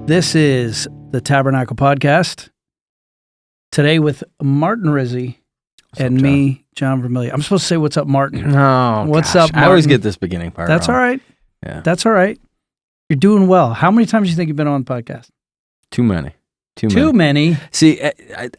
This is the Tabernacle Podcast. Today with Martin Rizzi and me, John Vermillion. I'm supposed to say, what's up, Martin? No, what's gosh. up, Martin? I always get this beginning part That's wrong. all right. Yeah. That's all right. You're doing well. How many times do you think you've been on the podcast? Too many. Too many. See,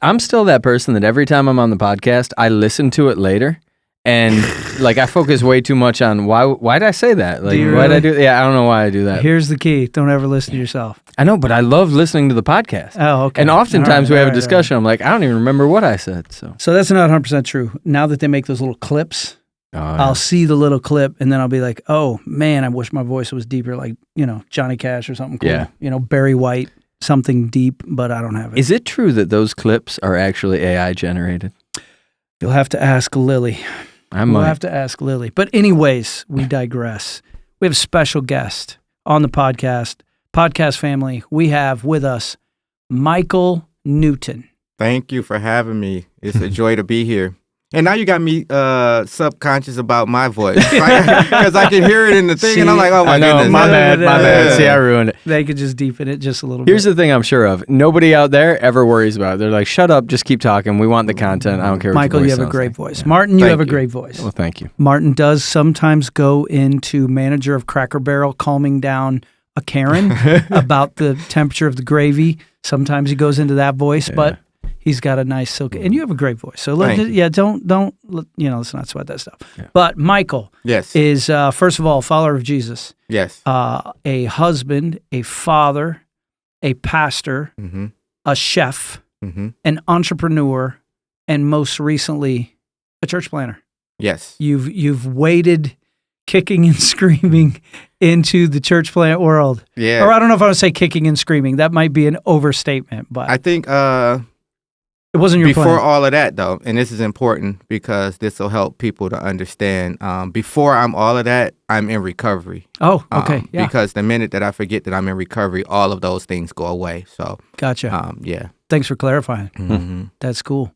I'm still that person that every time I'm on the podcast, I listen to it later. And like I focus way too much on why did I say that? Like why did I do? Yeah, I don't know why I do that. Here's the key: don't ever listen to yourself. I know, but I love listening to the podcast. Oh, okay. And oftentimes we have a discussion. I'm like, I don't even remember what I said. So that's not 100% true. Now that they make those little clips, I'll see the little clip, and then I'll be like, oh man, I wish my voice was deeper, like Johnny Cash or something cool. Yeah. Barry White, something deep, but I don't have it. Is it true that those clips are actually AI generated? You'll have to ask Lily. We'll have to ask Lily. But anyways, we digress. We have a special guest on the podcast family. We have with us Michael Newton. Thank you for having me. It's a joy to be here. And now you got me subconscious about my voice. Because I can hear it in the thing, and I'm like, oh my goodness. My bad. See, I ruined it. They could just deepen it just a little Here's the thing I'm sure of. Nobody out there ever worries about it. They're like, shut up, just keep talking. We want the content. I don't care what Michael, your voice you have a sounds great like. voice. Yeah. Martin, you have a great voice. Well, thank you. Martin does sometimes go into manager of Cracker Barrel, calming down a Karen about the temperature of the gravy. Sometimes he goes into that voice, but he's got a nice silky, and you have a great voice. So don't let's not sweat that stuff. Yeah. But Michael, is first of all a follower of Jesus. Yes. A husband, a father, a pastor, a chef, an entrepreneur, and most recently, a church planner. Yes. You've waded, kicking and screaming into the church plant world. Yeah. Or I don't know if I would say kicking and screaming. That might be an overstatement, but I think it wasn't your plan. Before all of that, though, and this is important because this will help people to understand, before I'm all of that, I'm in recovery. Oh, okay. Yeah. Because the minute that I forget that I'm in recovery, all of those things go away. So, gotcha. Yeah. Thanks for clarifying. Mm-hmm. That's cool.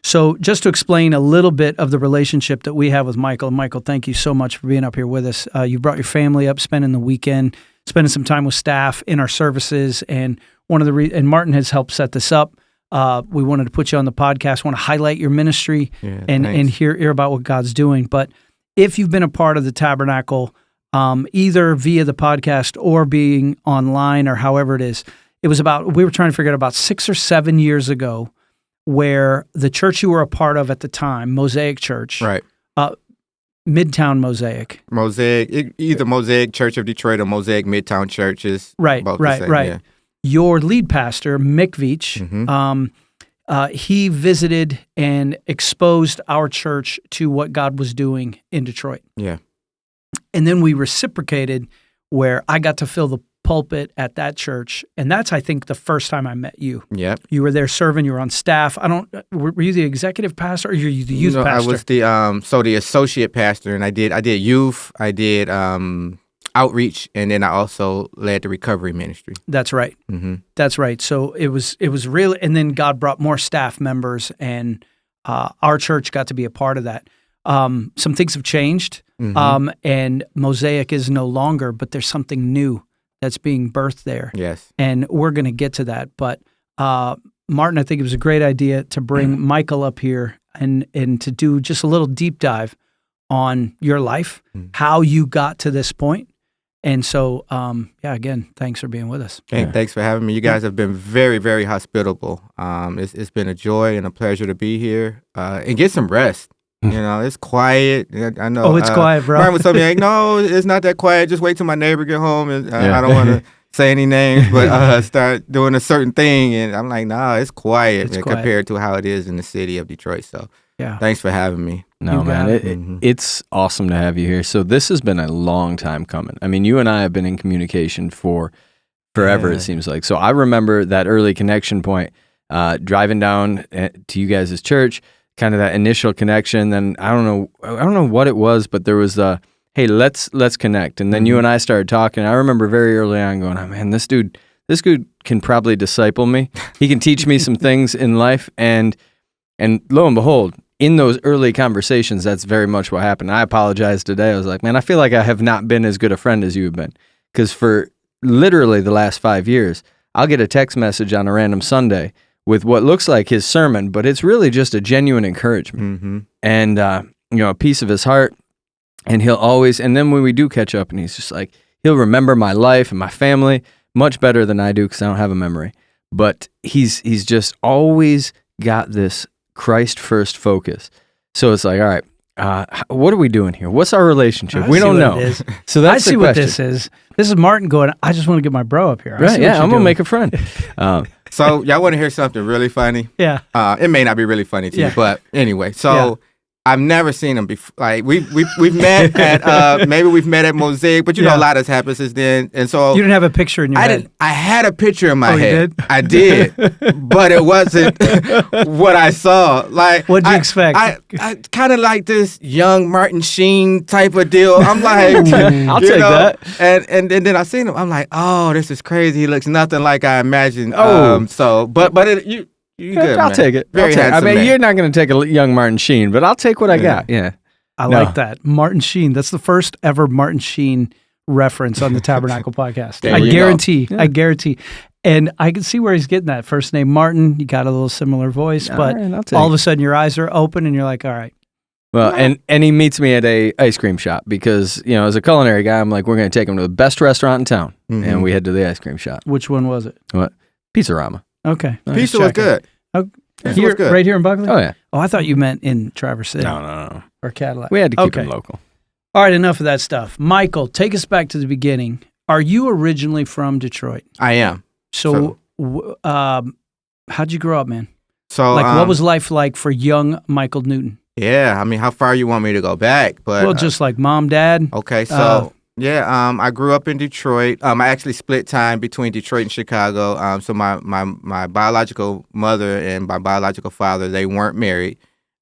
So just to explain a little bit of the relationship that we have with Michael. Michael, thank you so much for being up here with us. You brought your family up, spending the weekend, spending some time with staff in our services, and and Martin has helped set this up. We wanted to put you on the podcast, want to highlight your ministry and hear about what God's doing. But if you've been a part of the Tabernacle, either via the podcast or being online or however it is, we were trying to figure out about 6 or 7 years ago where the church you were a part of at the time, Mosaic Church, right. Midtown Mosaic. Either Mosaic Church of Detroit or Mosaic Midtown Churches. Right. Yeah. Your lead pastor, Mick Veach, he visited and exposed our church to what God was doing in Detroit. Yeah. And then we reciprocated where I got to fill the pulpit at that church. And that's, I think, the first time I met you. Yeah. You were there serving. You were on staff. Were you the executive pastor or were you the youth pastor? I was the associate pastor, and I did youth, I did outreach, and then I also led the recovery ministry. That's right. Mm-hmm. That's right. So it was really, and then God brought more staff members, and our church got to be a part of that. Some things have changed, and Mosaic is no longer, but there's something new that's being birthed there. Yes. And we're going to get to that. But Martin, I think it was a great idea to bring Michael up here and to do just a little deep dive on your life, how you got to this point. And so, again, thanks for being with us. Hey, thanks for having me. You guys have been very, very hospitable. It's been a joy and a pleasure to be here and get some rest. It's quiet. I know. Oh, it's quiet, bro. Brian was telling me, like, no, it's not that quiet. Just wait till my neighbor get home. And I don't want to say any names, but start doing a certain thing. And I'm like, nah, it's quiet, compared to how it is in the city of Detroit. So thanks for having me. No, man, it's awesome to have you here. So this has been a long time coming. I mean, you and I have been in communication for forever, it seems like. So I remember that early connection point, driving down to you guys' church, kind of that initial connection. Then I don't know what it was, but there was hey, let's connect. And then you and I started talking. I remember very early on going, oh man, this dude can probably disciple me. He can teach me some things in life. And lo and behold, in those early conversations, that's very much what happened. I apologized today. I was like, man, I feel like I have not been as good a friend as you have been. Because for literally the last 5 years, I'll get a text message on a random Sunday with what looks like his sermon, but it's really just a genuine encouragement and, a piece of his heart. And he'll always, and then when we do catch up and he's just like, he'll remember my life and my family much better than I do because I don't have a memory. But he's just always got this Christ first focus. So it's like, all right, what are we doing here? What's our relationship? We don't know. So that's I see what this is. This is Martin going, I just want to get my bro up here. Right, yeah, I'm going to make a friend. So y'all want to hear something really funny? Yeah. It may not be really funny to you, but anyway, so I've never seen him before. Like we've met at maybe we've met at Mosaic, but a lot has happened since then. And so you didn't have a picture in your head. I had a picture in my You head. did? I did, but it wasn't what I saw. Like what'd you expect? I kind of like this young Martin Sheen type of deal. I'm like, I'll take that. And then I seen him. I'm like, oh, this is crazy. He looks nothing like I imagined. You good, I'll take it. Very handsome man. You're not going to take a young Martin Sheen, but I'll take what I got. Yeah. I like that. Martin Sheen. That's the first ever Martin Sheen reference on the Tabernacle podcast. I guarantee. And I can see where he's getting that. First name Martin, you got a little similar voice, but all of a sudden your eyes are open and you're like, all right. Well, and he meets me at a ice cream shop because, as a culinary guy, I'm like, we're going to take him to the best restaurant in town. And we head to the ice cream shop. Which one was it? What? Pizzarama. Okay. Pizza was good. Oh, here, good. Right here in Buckley? Oh, yeah. Oh, I thought you meant in Traverse City. No. Or Cadillac. We had to keep him local. All right, enough of that stuff. Michael, take us back to the beginning. Are you originally from Detroit? I am. So how'd you grow up, man? So, what was life like for young Michael Newton? Yeah, I mean, how far you want me to go back? But well, just like mom, dad. Okay, so I grew up in Detroit. I actually split time between Detroit and Chicago. So my biological mother and my biological father, they weren't married.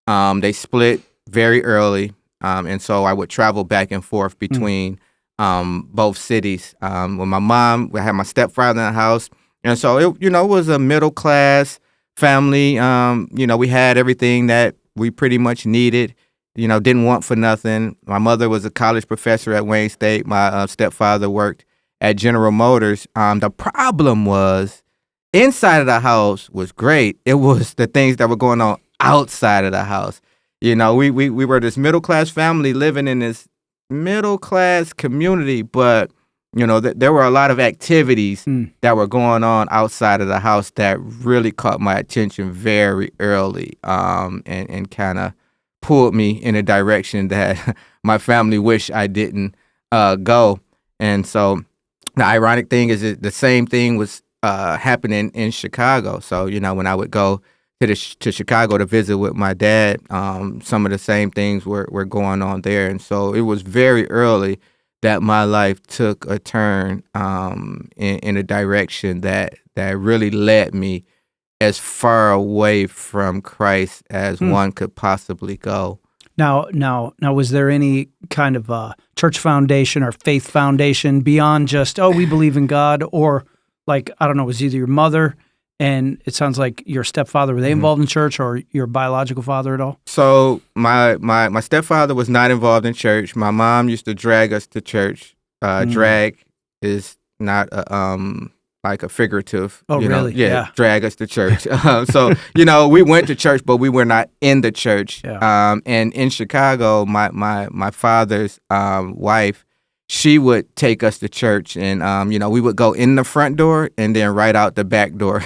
They split very early, and so I would travel back and forth between both cities. With my mom, we had my stepfather in the house, and so it was a middle class family. We had everything that we pretty much needed. Didn't want for nothing. My mother was a college professor at Wayne State. My stepfather worked at General Motors. The problem was inside of the house was great. It was the things that were going on outside of the house. We were this middle-class family living in this middle-class community, but, there were a lot of activities that were going on outside of the house that really caught my attention very early and kind of pulled me in a direction that my family wished I didn't go. And so the ironic thing is that the same thing was happening in Chicago. So, when I would go to Chicago to visit with my dad, some of the same things were going on there. And so it was very early that my life took a turn in a direction that really led me as far away from Christ as one could possibly go. Now, was there any kind of church foundation or faith foundation beyond just, we believe in God, or like, I don't know, was either your mother and it sounds like your stepfather, were they involved in church, or your biological father at all? So my stepfather was not involved in church. My mom used to drag us to church. Drag is not like a figurative. Oh, really? Yeah, drag us to church. So, we went to church, but we were not in the church. Yeah. And in Chicago, my father's wife, she would take us to church, and we would go in the front door and then right out the back door.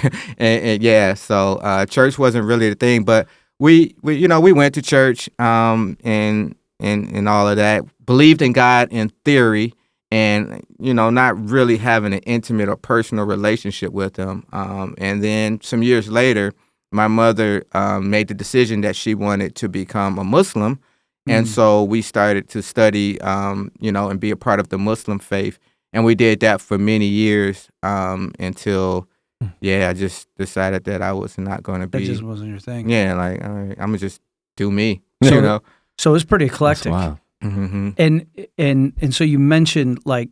So church wasn't really the thing, but we went to church and all of that. Believed in God in theory, and not really having an intimate or personal relationship with him. And then some years later, my mother made the decision that she wanted to become a Muslim. And so we started to study, and be a part of the Muslim faith. And we did that for many years until, I just decided that I was not going to be. That just wasn't your thing. Yeah, like, all right, I'm going to just do me, So it's pretty eclectic. Wow. Mm-hmm. And so you mentioned, like,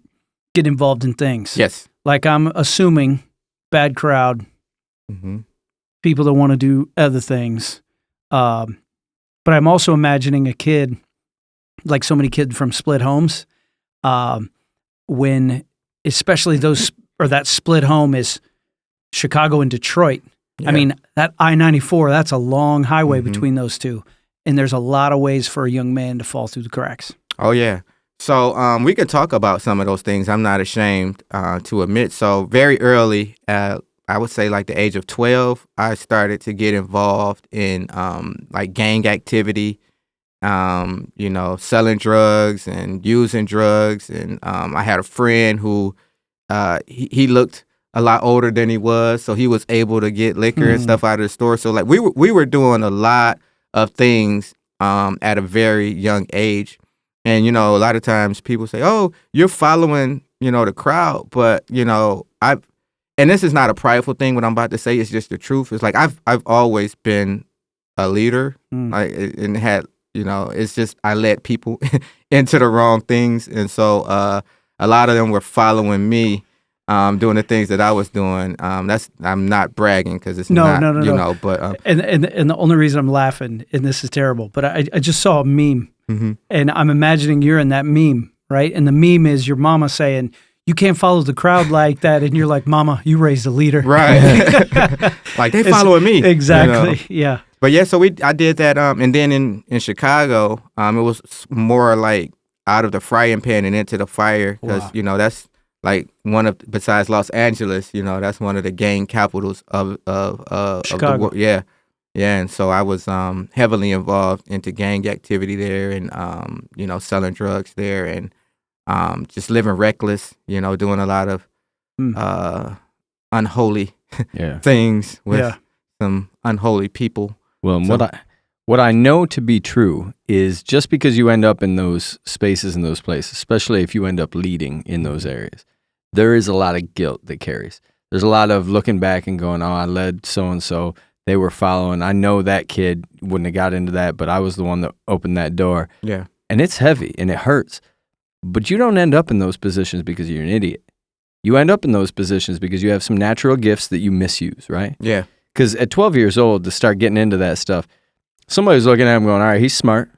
get involved in things. Yes. Like, I'm assuming bad crowd, people that want to do other things. But I'm also imagining a kid, like so many kids from split homes, when especially that split home is Chicago and Detroit. I mean, that I-94, that's a long highway between those two. And there's a lot of ways for a young man to fall through the cracks. Oh, yeah. So we could talk about some of those things. I'm not ashamed to admit. So very early, I would say like the age of 12, I started to get involved in like gang activity, selling drugs and using drugs. And I had a friend who he looked a lot older than he was, so he was able to get liquor and stuff out of the store. So like we were doing a lot of things at a very young age. And, a lot of times people say, oh, you're following, the crowd. But, and this is not a prideful thing, what I'm about to say. It's just the truth. It's like I've always been a leader and had, it's just I led people into the wrong things. And so a lot of them were following me. Doing the things that I was doing. I'm not bragging because it's not. But and the only reason I'm laughing, and this is terrible, but I just saw a meme, and I'm imagining you're in that meme, right? And the meme is your mama saying, "You can't follow the crowd like that," and you're like, "Mama, you raised a leader, right?" Like they following me, exactly. Yeah. But yeah, so I did that, and then in Chicago, it was more like out of the frying pan and into the fire because that's. Like besides Los Angeles, that's one of the gang capitals of the world. Yeah. And so I was heavily involved into gang activity there, and selling drugs there, and just living reckless. Doing a lot of unholy things with some unholy people. Well, what I know to be true is just because you end up in those spaces and those places, especially if you end up leading in those areas, there is a lot of guilt that carries. There's a lot of looking back and going, oh, I led so-and-so. They were following. I know that kid wouldn't have got into that, but I was the one that opened that door. Yeah. And it's heavy and it hurts. But you don't end up in those positions because you're an idiot. You end up in those positions because you have some natural gifts that you misuse, right? Yeah. Because at 12 years old, to start getting into that stuff, somebody's looking at him going, all right, he's smart.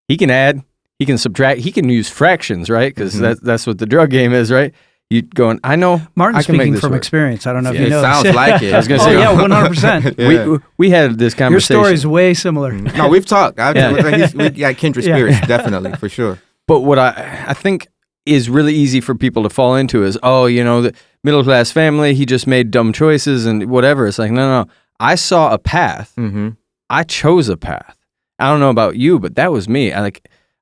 He can add, he can subtract, he can use fractions, right? Because that's what the drug game is, right? You going, I know. Martin's I can speaking make this from work. experience. I don't know if you know. It sounds like it. I was going to say, yeah, 100%. We had this conversation. Your story's way similar. No, we've talked. We got kindred spirits, definitely, for sure. But what I think is really easy for people to fall into is, the middle class family, he just made dumb choices and whatever. It's like, no. I saw a path. I chose a path. I don't know about you, but that was me.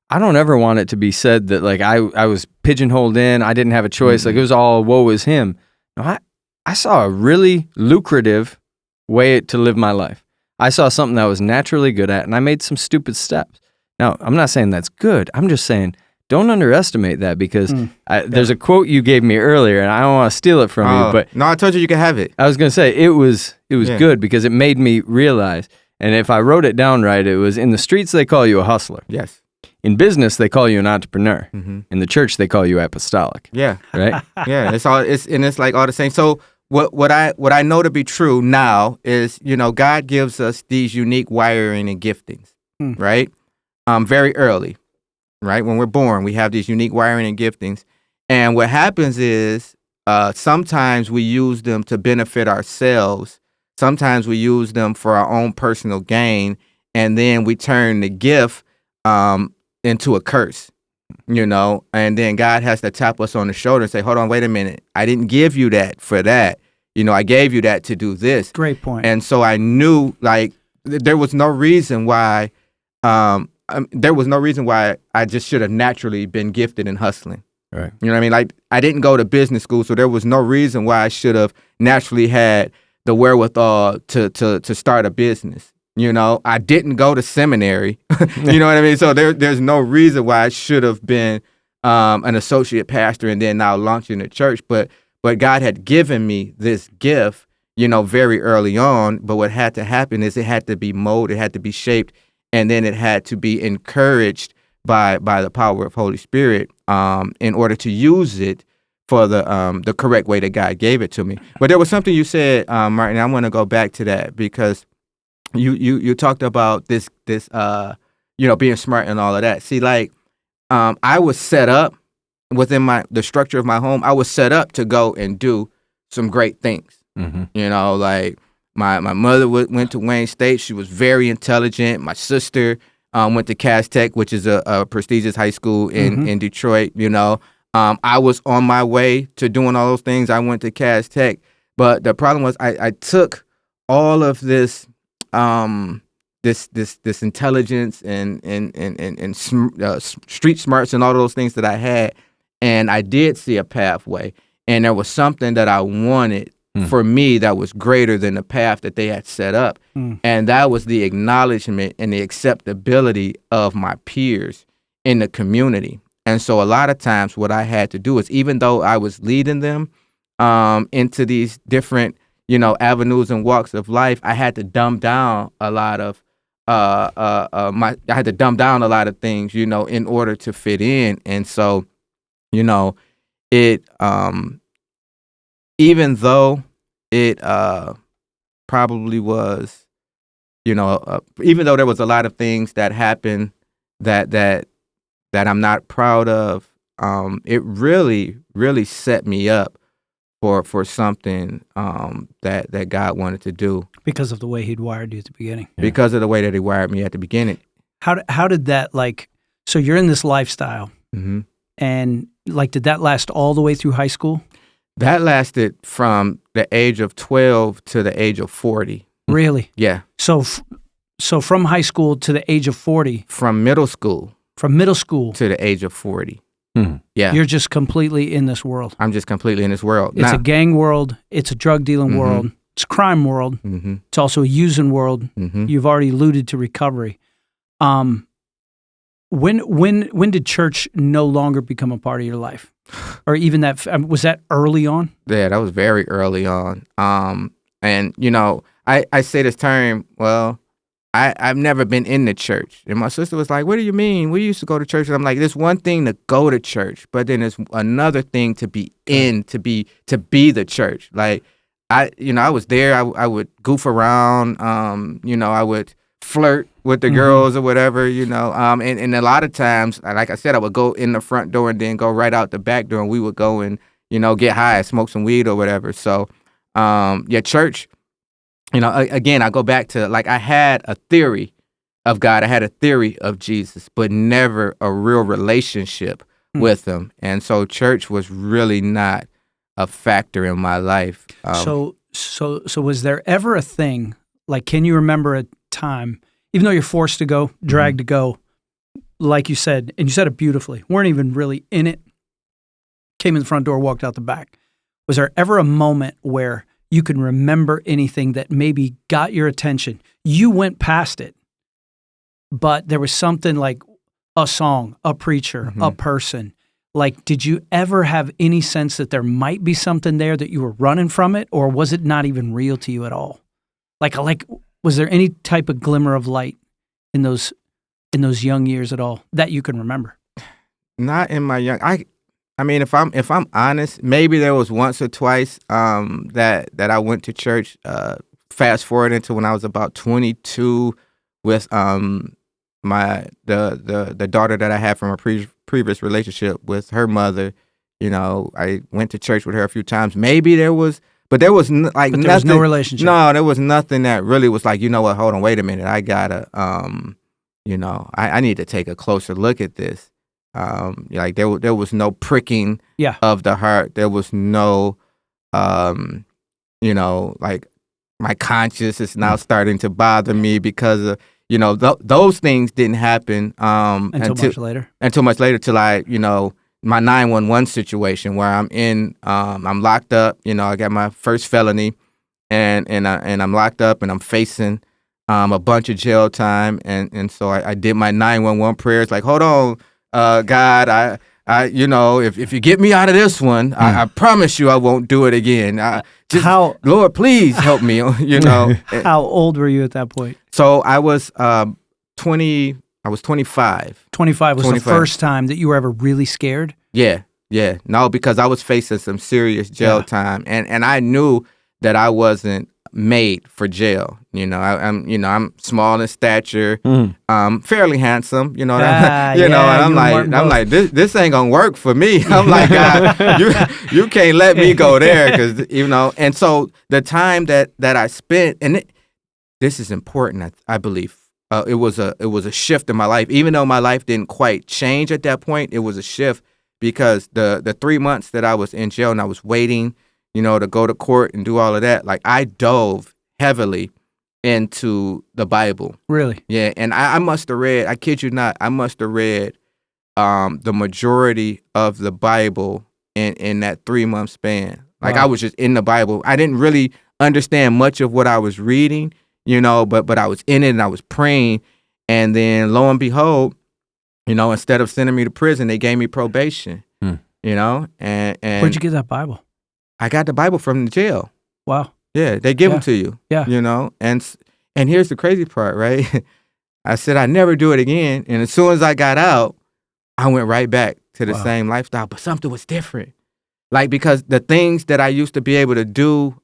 I don't ever want it to be said that like I was pigeonholed in. I didn't have a choice. Like it was all woe is him. No, I saw a really lucrative way to live my life. I saw something that I was naturally good at, and I made some stupid steps. Now, I'm not saying that's good. I'm just saying don't underestimate that because there's a quote you gave me earlier, and I don't want to steal it from you. But no, I told you could have it. I was going to say it was good because it made me realize. And if I wrote it down right, it was in the streets they call you a hustler. Yes. In business, they call you an entrepreneur. In the church, they call you apostolic. Yeah. Right? Yeah. It's like all the same. So what I know to be true now is, God gives us these unique wiring and giftings, right? Very early, right? When we're born, we have these unique wiring and giftings. And what happens is sometimes we use them to benefit ourselves. Sometimes we use them for our own personal gain. And then we turn the gift into a curse, and then God has to tap us on the shoulder and say, hold on, wait a minute. I didn't give you that for that. I gave you that to do this. Great point. And so I knew like there was no reason why I just should have naturally been gifted in hustling. Right. You know what I mean? Like I didn't go to business school, so there was no reason why I should have naturally had the wherewithal to start a business. I didn't go to seminary. You know what I mean? So there's no reason why I should have been an associate pastor and then now launching a church. But God had given me this gift, very early on. But what had to happen is it had to be molded, it had to be shaped, and then it had to be encouraged by the power of Holy Spirit in order to use it for the correct way that God gave it to me. But there was something you said, Martin. I want to go back to that because you talked about this being smart and all of that. See, like I was set up within the structure of my home. I was set up to go and do some great things. You know, like my mother went to Wayne State. She was very intelligent. My sister went to Cass Tech, which is a prestigious high school in Detroit. You know, I was on my way to doing all those things. I went to Cass Tech, but the problem was I took all of this this intelligence and street smarts and all those things that I had, and I did see a pathway, and there was something that I wanted for me that was greater than the path that they had set up, and that was the acknowledgement and the acceptability of my peers in the community. And so a lot of times what I had to do is, even though I was leading them into these different, you know, avenues and walks of life, I had to dumb down a lot of I had to dumb down a lot of things, you know, in order to fit in. And so, you know, it even though it probably was, you know, even though there was a lot of things that happened that I'm not proud of, it really set me up for something that God wanted to do. Because of the way He'd wired you at the beginning. Because of the way that He wired me at the beginning. How did that, like, so you're in this lifestyle, and like, did that last all the way through high school? That lasted from the age of 12 to the age of 40. Really? Yeah. So from high school to the age of 40. From middle school. From middle school to the age of 40. Yeah. You're just completely in this world. I'm just completely in this world. It's a gang world. It's a drug dealing world. It's a crime world. It's also a using world. You've already alluded to recovery. When did church no longer become a part of your life? Or even that, was that early on? Yeah, that was very early on. And, you know, I say this term, well, I've never been in the church. And my sister was like, what do you mean? We used to go to church. And I'm like, there's one thing to go to church, but then there's another thing to be in, to be the church. Like, I was there. I would goof around. You know, I would flirt with the girls or whatever, you know. And a lot of times, like I said, I would go in the front door and then go right out the back door, and we would go and, you know, get high, smoke some weed or whatever. So, yeah, church, you know, again, I go back to, like, I had a theory of God. I had a theory of Jesus, but never a real relationship with Him. And so church was really not a factor in my life. So was there ever a thing, like, can you remember a time, even though you're forced to go, dragged to go, like you said, and you said it beautifully, weren't even really in it, came in the front door, walked out the back. Was there ever a moment where you can remember anything that maybe got your attention? You went past it, but there was something like a song, a preacher, a person. Like, did you ever have any sense that there might be something there that you were running from it, or was it not even real to you at all? Like, was there any type of glimmer of light in those young years at all that you can remember? Not in my young. I mean, if I'm honest, maybe there was once or twice that I went to church. Fast forward into when I was about 22 with the daughter that I had from a previous relationship with her mother. You know, I went to church with her a few times. Maybe there was, but there was nothing. Was no relationship. No, there was nothing that really was like, you know what? Hold on, wait a minute. I gotta, you know, I need to take a closer look at this. Like there was no pricking of the heart. There was no, you know, like my conscience is now starting to bother me because of, you know, those things didn't happen until much later. Till I, you know, my 911 situation where I'm locked up. You know, I got my first felony, and I'm locked up and I'm facing a bunch of jail time, and so I did my 911 prayers. Like, hold on. God, I, you know, if you get me out of this one, I promise you I won't do it again. Lord, please help me, you know. How old were you at that point? So I was 20. I was 25. 25 was the first time that you were ever really scared? Yeah. No, because I was facing some serious jail time, and I knew that I wasn't made for jail. I'm small in stature, fairly handsome. And I'm like, this ain't gonna work for me. I'm like, God, you can't let me go there, because And so the time that I spent, and this is important, I believe. It was a shift in my life, even though my life didn't quite change at that point. It was a shift because the 3 months that I was in jail and I was waiting, to go to court and do all of that, like I dove heavily into the Bible. Really? Yeah, and I must have read, I kid you not, I must have read the majority of the Bible in that 3-month span. Like, wow. I was just in the Bible. I didn't really understand much of what I was reading, but I was in it and I was praying. And then lo and behold, instead of sending me to prison, they gave me probation, and where'd you get that Bible? I got the Bible from the jail. Wow. Yeah, they give them to you. Yeah. And here's the crazy part, right? I said I'd never do it again. And as soon as I got out, I went right back to the same lifestyle, but something was different. Like, because the things that I used to be able to do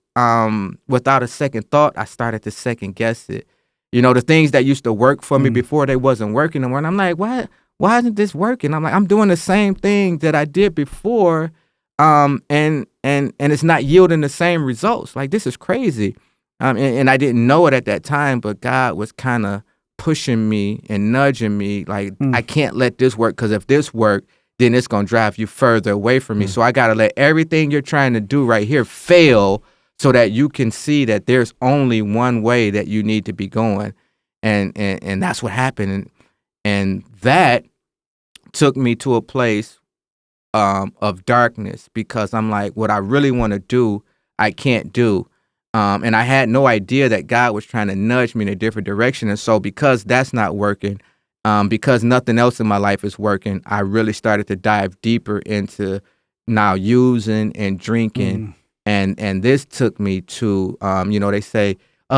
without a second thought, I started to second guess it. The things that used to work for me before, they wasn't working anymore. And I'm like, why isn't this working? I'm like, I'm doing the same thing that I did before, and it's not yielding the same results. Like, this is crazy. And I didn't know it at that time, but God was kind of pushing me and nudging me, like, I can't let this work, because if this work, then it's going to drive you further away from me. So I got to let everything you're trying to do right here fail, so that you can see that there's only one way that you need to be going. And that's what happened. And that took me to a place of darkness, because I'm like, what I really want to do, I can't do. And I had no idea that God was trying to nudge me in a different direction. And so because that's not working, because nothing else in my life is working, I really started to dive deeper into now using and drinking. And this took me to, they say,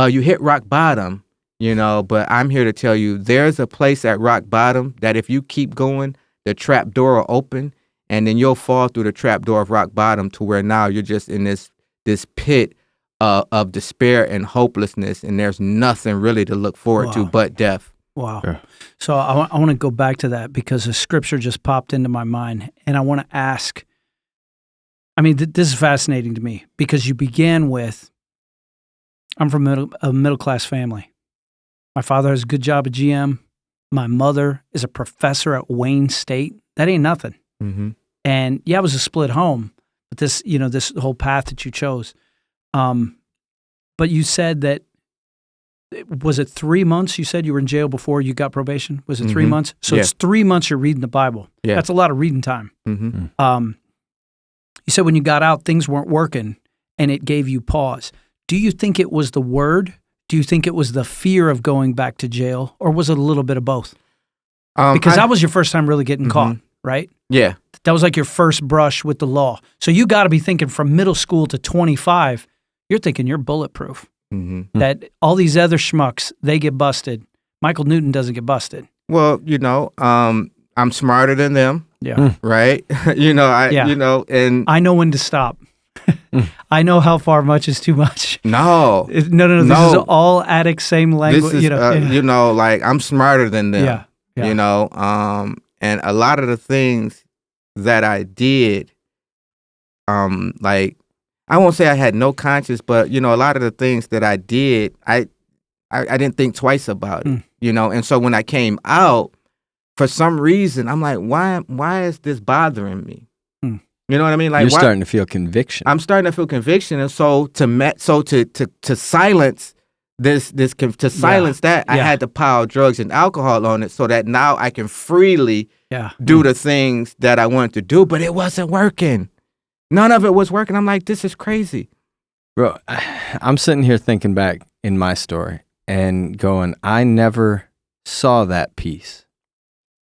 you hit rock bottom, but I'm here to tell you, there's a place at rock bottom that if you keep going, the trap door will open, and then you'll fall through the trap door of rock bottom to where now you're just in this pit of despair and hopelessness, and there's nothing really to look forward to but death. Wow. Yeah. So I want to go back to that, because a scripture just popped into my mind, and I want to ask, I mean, this is fascinating to me, because you began with, I'm from a middle-class family. My father has a good job at GM. My mother is a professor at Wayne State. That ain't nothing. Mm-hmm. And yeah, it was a split home, but this whole path that you chose. But you said that, was it 3 months? You said you were in jail before you got probation? Was it 3 months? So it's 3 months you're reading the Bible. Yeah. That's a lot of reading time. Mm-hmm. You said when you got out, things weren't working, and it gave you pause. Do you think it was the word? Do you think it was the fear of going back to jail, or was it a little bit of both? Because that was your first time really getting caught, right? Yeah. That was like your first brush with the law. So you got to be thinking, from middle school to 25, you're thinking you're bulletproof. Mm-hmm. That all these other schmucks, they get busted. Michael Newton doesn't get busted. Well, I'm smarter than them. Yeah. Right. And I know when to stop. I know how far much is too much. No. No. This is all addict, same language. This is, like, I'm smarter than them. Yeah. And a lot of the things that I did, like, I won't say I had no conscience, but a lot of the things that I did, I didn't think twice about it. And so when I came out, for some reason, I'm like, why is this bothering me? You know what I mean? Like, you're starting to feel conviction. I'm starting to feel conviction, and so to silence that, I had to pile drugs and alcohol on it, so that now I can freely do the things that I wanted to do. But it wasn't working. None of it was working. I'm like, this is crazy, bro. I'm sitting here thinking back in my story and going, I never saw that piece.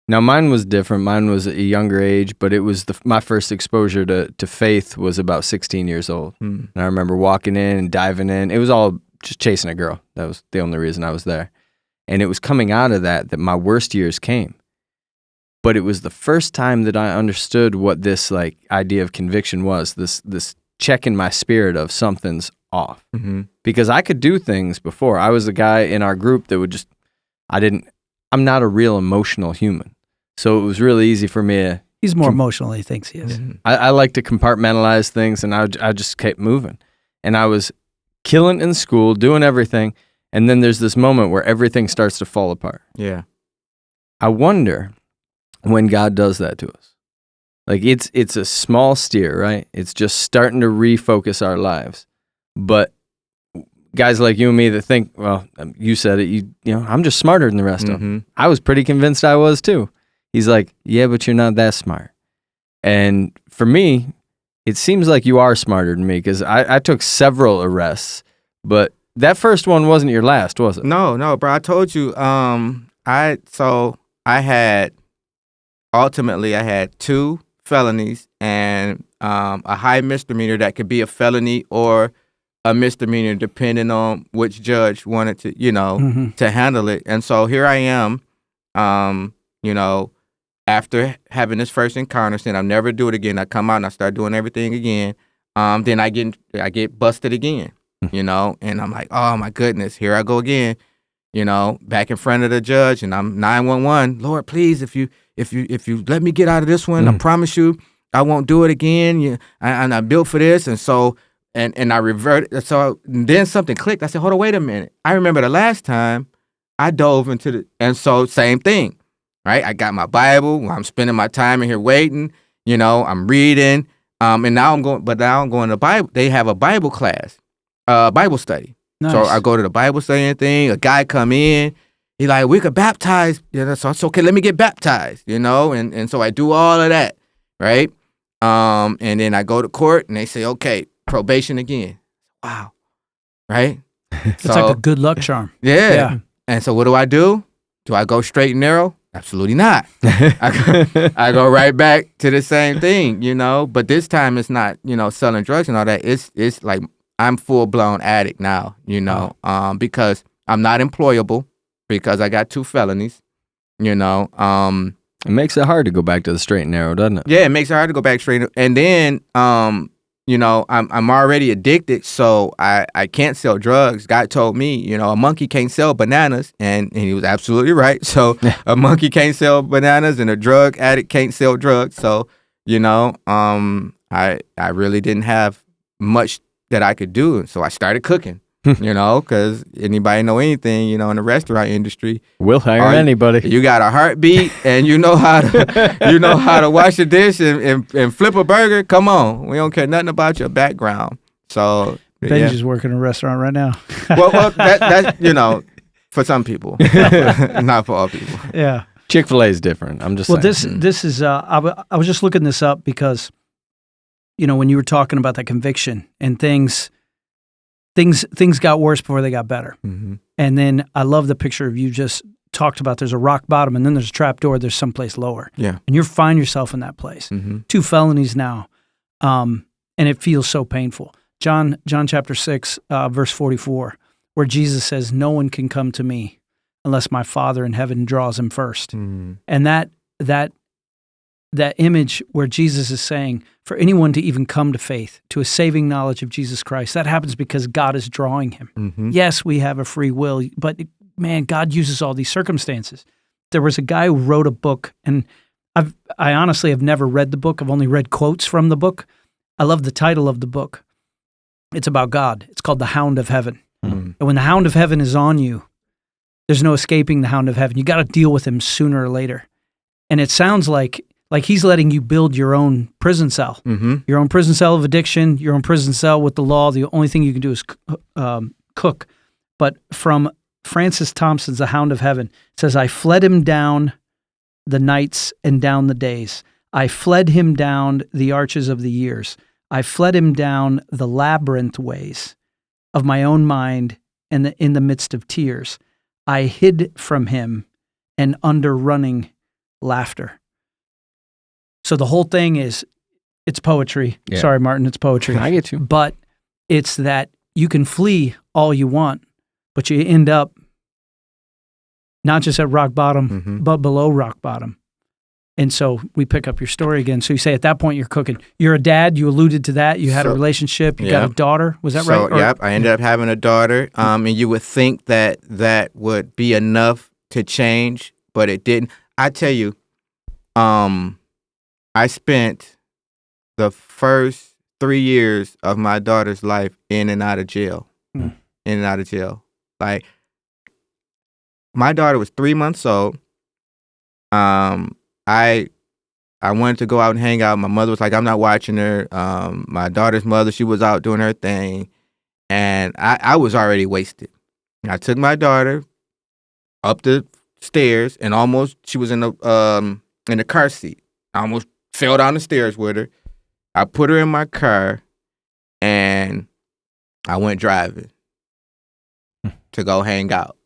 Now, mine was different. Mine was at a younger age, but it was my first exposure to faith was about 16 years old. And I remember walking in and diving in. It was all just chasing a girl. That was the only reason I was there. And it was coming out of that my worst years came. But it was the first time that I understood what this, like, idea of conviction was, this check in my spirit of something's off because I could do things before. I was the guy in our group that would I'm not a real emotional human. So it was really easy for me to... He's more emotional than he thinks he is. I like to compartmentalize things, and I just kept moving. And I was killing in school, doing everything, and then there's this moment where everything starts to fall apart. Yeah. I wonder when God does that to us. Like it's a small steer, right? It's just starting to refocus our lives. But guys like you and me that think, well, you said it, you know, I'm just smarter than the rest of them. I was pretty convinced I was too. He's like, yeah, but you're not that smart. And for me, it seems like you are smarter than me because I took several arrests, but that first one wasn't your last, was it? No, bro. I told you. I had 2 felonies and a high misdemeanor that could be a felony or a misdemeanor depending on which judge wanted to, to handle it. And so here I am, after having this first encounter, saying I'll never do it again. I come out and I start doing everything again. Then I get busted again, and I'm like, oh my goodness, here I go again, back in front of the judge, and I'm 911. Lord, please, if you let me get out of this one, I promise you, I won't do it again. And I built for this, and so and I reverted. So then something clicked. I said, hold on, wait a minute. I remember the last time I dove into and so same thing. Right, I got my Bible. I'm spending my time in here waiting. I'm reading. And now I'm going to Bible. They have a Bible class, Bible study. Nice. So I go to the Bible study and thing. A guy come in. He like, we could baptize. So it's okay. Let me get baptized. And so I do all of that, right? And then I go to court and they say, okay, probation again. Wow, right? It's like a good luck charm. Yeah. And so what do? Do I go straight and narrow? Absolutely not. I go right back to the same thing, But this time it's not, selling drugs and all that. It's like I'm full blown addict now, because I'm not employable because I got 2 felonies, It makes it hard to go back to the straight and narrow, doesn't it? Yeah, it makes it hard to go back straight. And then, I'm already addicted, so I can't sell drugs. God told me, a monkey can't sell bananas, and he was absolutely right. So a monkey can't sell bananas, and a drug addict can't sell drugs. So, I really didn't have much that I could do, so I started cooking. Because anybody know anything, in the restaurant industry, we'll hire anybody. You got a heartbeat, and you know how to wash a dish and flip a burger. Come on, we don't care nothing about your background. So Benji's working in a restaurant right now. well, that's for some people, not for all people. Yeah, Chick-fil-A is different. I'm just saying. This is I was just looking this up because, when you were talking about that conviction and things got worse before they got better. And then I love the picture of you just talked about there's a rock bottom and then there's a trap door, there's someplace lower. Yeah. And you find yourself in that place. 2 felonies now. And it feels so painful. John chapter 6, verse 44, where Jesus says, no one can come to me unless my Father in heaven draws him first. And that image where Jesus is saying, for anyone to even come to faith, to a saving knowledge of Jesus Christ, that happens because God is drawing him. Yes, we have a free will, but man, God uses all these circumstances. There was a guy who wrote a book, and I honestly have never read the book. I've only read quotes from the book. I love the title of the book. It's about God. It's called The Hound of Heaven. And when the Hound of Heaven is on you, there's no escaping the Hound of Heaven. You got to deal with him sooner or later. And it sounds like he's letting you build your own prison cell, your own prison cell of addiction, your own prison cell with the law. The only thing you can do is cook. But from Francis Thompson's The Hound of Heaven, it says, I fled him down the nights and down the days. I fled him down the arches of the years. I fled him down the labyrinth ways of my own mind and in the midst of tears. I hid from him and under running laughter. So the whole thing is, it's poetry. Yeah. Sorry, Martin, it's poetry. I get you. But it's that you can flee all you want, but you end up not just at rock bottom, but below rock bottom. And so we pick up your story again. So you say at that point you're cooking. You're a dad. You alluded to that. You had a relationship. You got a daughter. Was that right? Yep. I ended up having a daughter. And you would think that would be enough to change, but it didn't. I tell you, I spent the first 3 years of my daughter's life in and out of jail. In and out of jail. Like, my daughter was 3 months old. I wanted to go out and hang out. My mother was like, I'm not watching her. My daughter's mother, she was out doing her thing. And I was already wasted. I took my daughter up the stairs and she was in the car seat. I almost fell down the stairs with her. I put her in my car and I went driving to go hang out,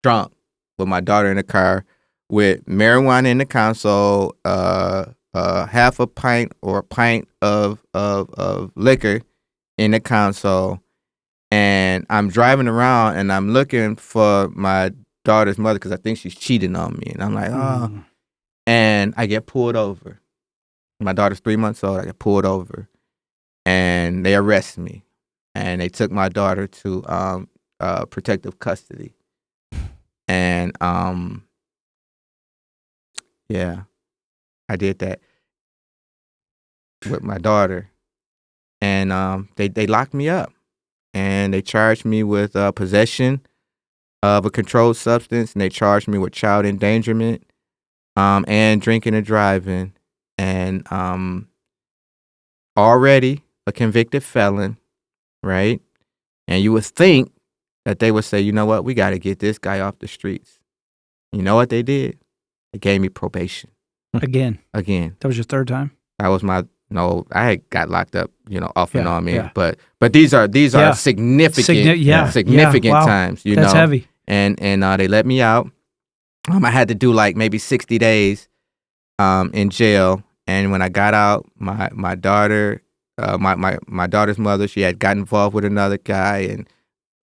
drunk, with my daughter in the car, with marijuana in the console, half a pint or a pint of liquor in the console, and I'm driving around and I'm looking for my daughter's mother because I think she's cheating on me, and I'm like, oh, and I get pulled over. My daughter's 3 months old. I get pulled over, and they arrest me, and they took my daughter to protective custody, and yeah, I did that with my daughter, and they locked me up, and they charged me with possession of a controlled substance, and they charged me with child endangerment, and drinking and driving, and already a convicted felon, right? And you would think that they would say, you know what, we got to get this guy off the streets. You know what they did? They gave me probation. Again. That was your third time? That was I had got locked up, off and on, but these are significant, significant wow. times, That's heavy. And they let me out. I had to do like maybe 60 days in jail, and when I got out, my daughter, my daughter's mother, she had gotten involved with another guy,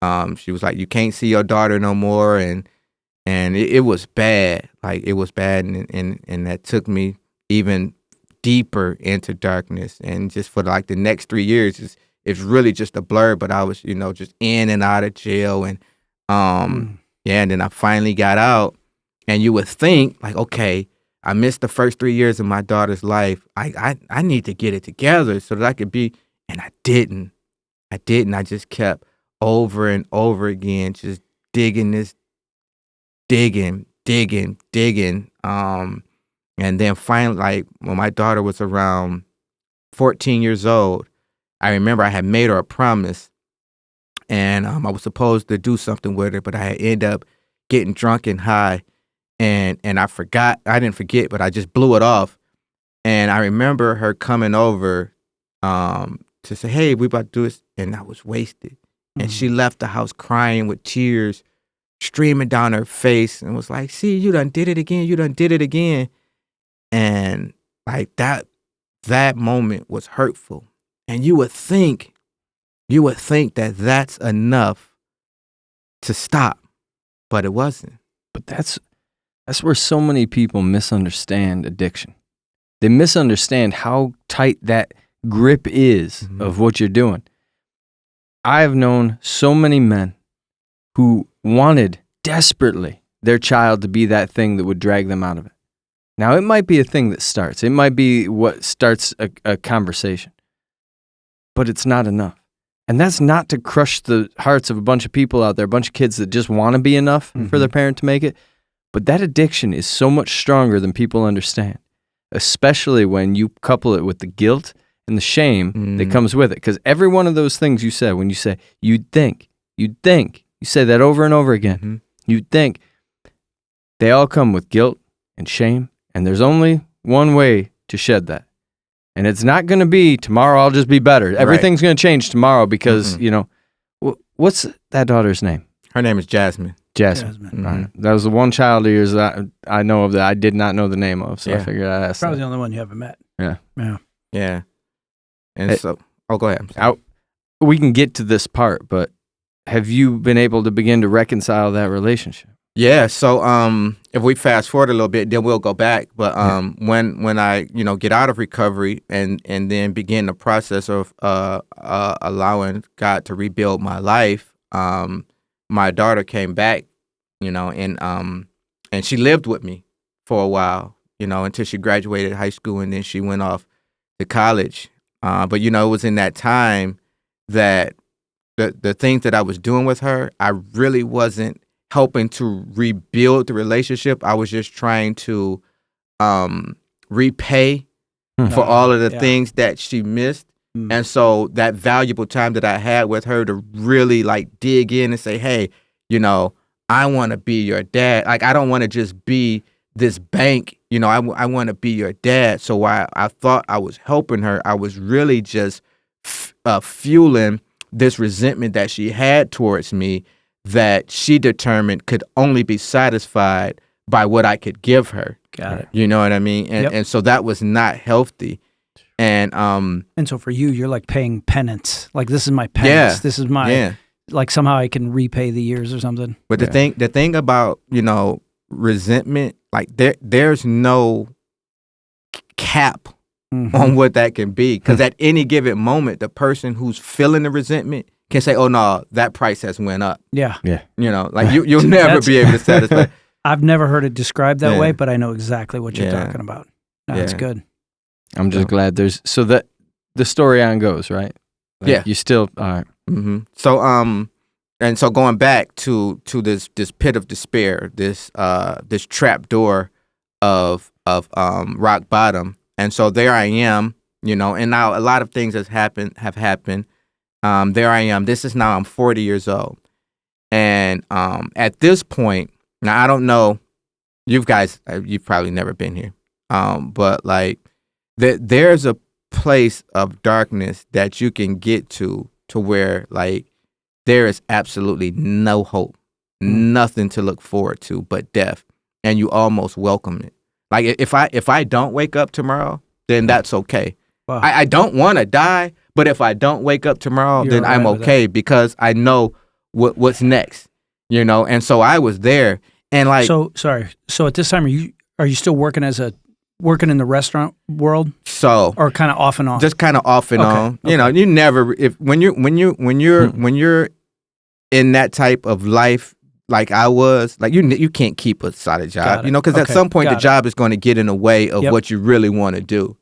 and she was like, "You can't see your daughter no more," and it was bad. Like, it was bad, and that took me even deeper into darkness. And just for like the next 3 years, it's really just a blur. But I was, just in and out of jail, and and then I finally got out. And you would think, like, okay, I missed the first 3 years of my daughter's life. I need to get it together so that I could be, and I didn't. I just kept over and over again, just digging. And then finally, like, when my daughter was around 14 years old, I remember I had made her a promise, and I was supposed to do something with her, but I had ended up getting drunk and high, and I forgot. I didn't forget, but I just blew it off. And I remember her coming over to say, "Hey, we about to do this," and I was wasted. And she left the house crying with tears streaming down her face, and was like, "See, you done did it again. You done did it again." And like that moment was hurtful. And you would think that that's enough to stop, but it wasn't. But that's where so many people misunderstand addiction. They misunderstand how tight that grip is of what you're doing. I have known so many men who wanted desperately their child to be that thing that would drag them out of it. Now, it might be a thing that starts. It might be what starts a conversation. But it's not enough. And that's not to crush the hearts of a bunch of people out there, a bunch of kids that just want to be enough for their parent to make it. But that addiction is so much stronger than people understand, especially when you couple it with the guilt and the shame that comes with it. Because every one of those things you said, when you say, you'd think, you say that over and over again, you'd think, they all come with guilt and shame. And there's only one way to shed that. And it's not going to be tomorrow I'll just be better. Everything's going to change tomorrow because, what's that daughter's name? Her name is Jasmine. Right. That was the one child of yours that I know of that I did not know the name of. So I figured I'd ask. Probably the only one you haven't met. Yeah. And go ahead. We can get to this part, but have you been able to begin to reconcile that relationship? Yeah. So if we fast forward a little bit, then we'll go back. But when I get out of recovery and then begin the process of allowing God to rebuild my life, my daughter came back, and she lived with me for a while, until she graduated high school, and then she went off to college. But it was in that time that the things that I was doing with her, I really wasn't helping to rebuild the relationship. I was just trying to repay for all of the things that she missed. And so that valuable time that I had with her to really like dig in and say, hey, I want to be your dad. Like, I don't want to just be this bank, I want to be your dad. So while I thought I was helping her, I was really just fueling this resentment that she had towards me, that she determined could only be satisfied by what I could give her. Got it. You know what I mean? And so that was not healthy. And so for you, you're like paying penance. Like, this is my penance. Yeah, this is my like, somehow I can repay the years or something. But the thing about, resentment, like there's no cap on what that can be, because at any given moment, the person who's feeling the resentment can say, "Oh no, that price has went up." Yeah. Like you'll never be able to satisfy. I've never heard it described that way, but I know exactly what you're talking about. No, that's good. I'm just glad there's that the story on goes, right? Like, you still all right. Mm-hmm. So and so going back to this pit of despair, this trap door of rock bottom. And so there I am, and now a lot of things have happened. There I am. I'm 40 years old. And at this point, now I don't know, you've probably never been here. But like there's a place of darkness that you can get to where like there is absolutely no hope, nothing to look forward to but death. And you almost welcome it. Like if I don't wake up tomorrow, then that's okay. Wow. I don't want to die, but if I don't wake up tomorrow, then I'm okay, because I know what's next, And so I was there, and like. So sorry. So at this time, are you still working working in the restaurant world? So or kind of off and on? Just kind of off and on. Okay. You never when you're in that type of life. Like I was, like you can't keep a solid job, because at some point the job is going to get in the way of what you really want to do.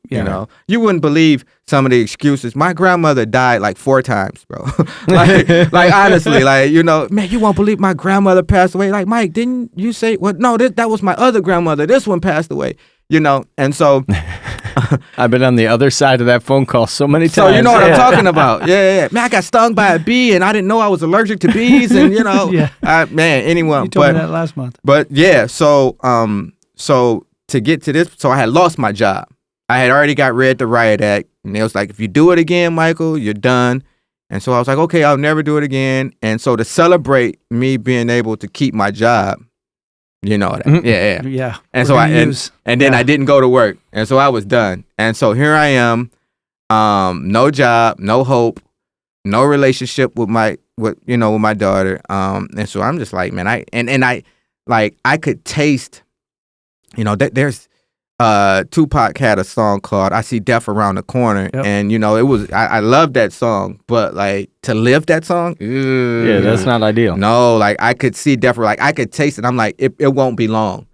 You wouldn't believe some of the excuses. My grandmother died like 4 times, bro. like honestly, like man, you won't believe my grandmother passed away. Like, Mike, didn't you say? Well, no, that was my other grandmother. This one passed away. And so I've been on the other side of that phone call so many times. So you know what I'm talking about. Yeah. Man, I got stung by a bee and I didn't know I was allergic to bees, and anyone. You told me that last month. But yeah, so to get to this, so I had lost my job. I had already got read the riot act, and it was like, if you do it again, Michael, you're done. And so I was like, okay, I'll never do it again. And so to celebrate me being able to keep my job, that. Yeah. And so then I didn't go to work. And so I was done. And so here I am, no job, no hope, no relationship with my daughter. And so I'm just like, man, I could taste, there's Tupac had a song called I See Death Around the Corner. Yep. And it was, I love that song, but like to live that song, that's not ideal. No, like I could see death, like I could taste it. I'm like, it won't be long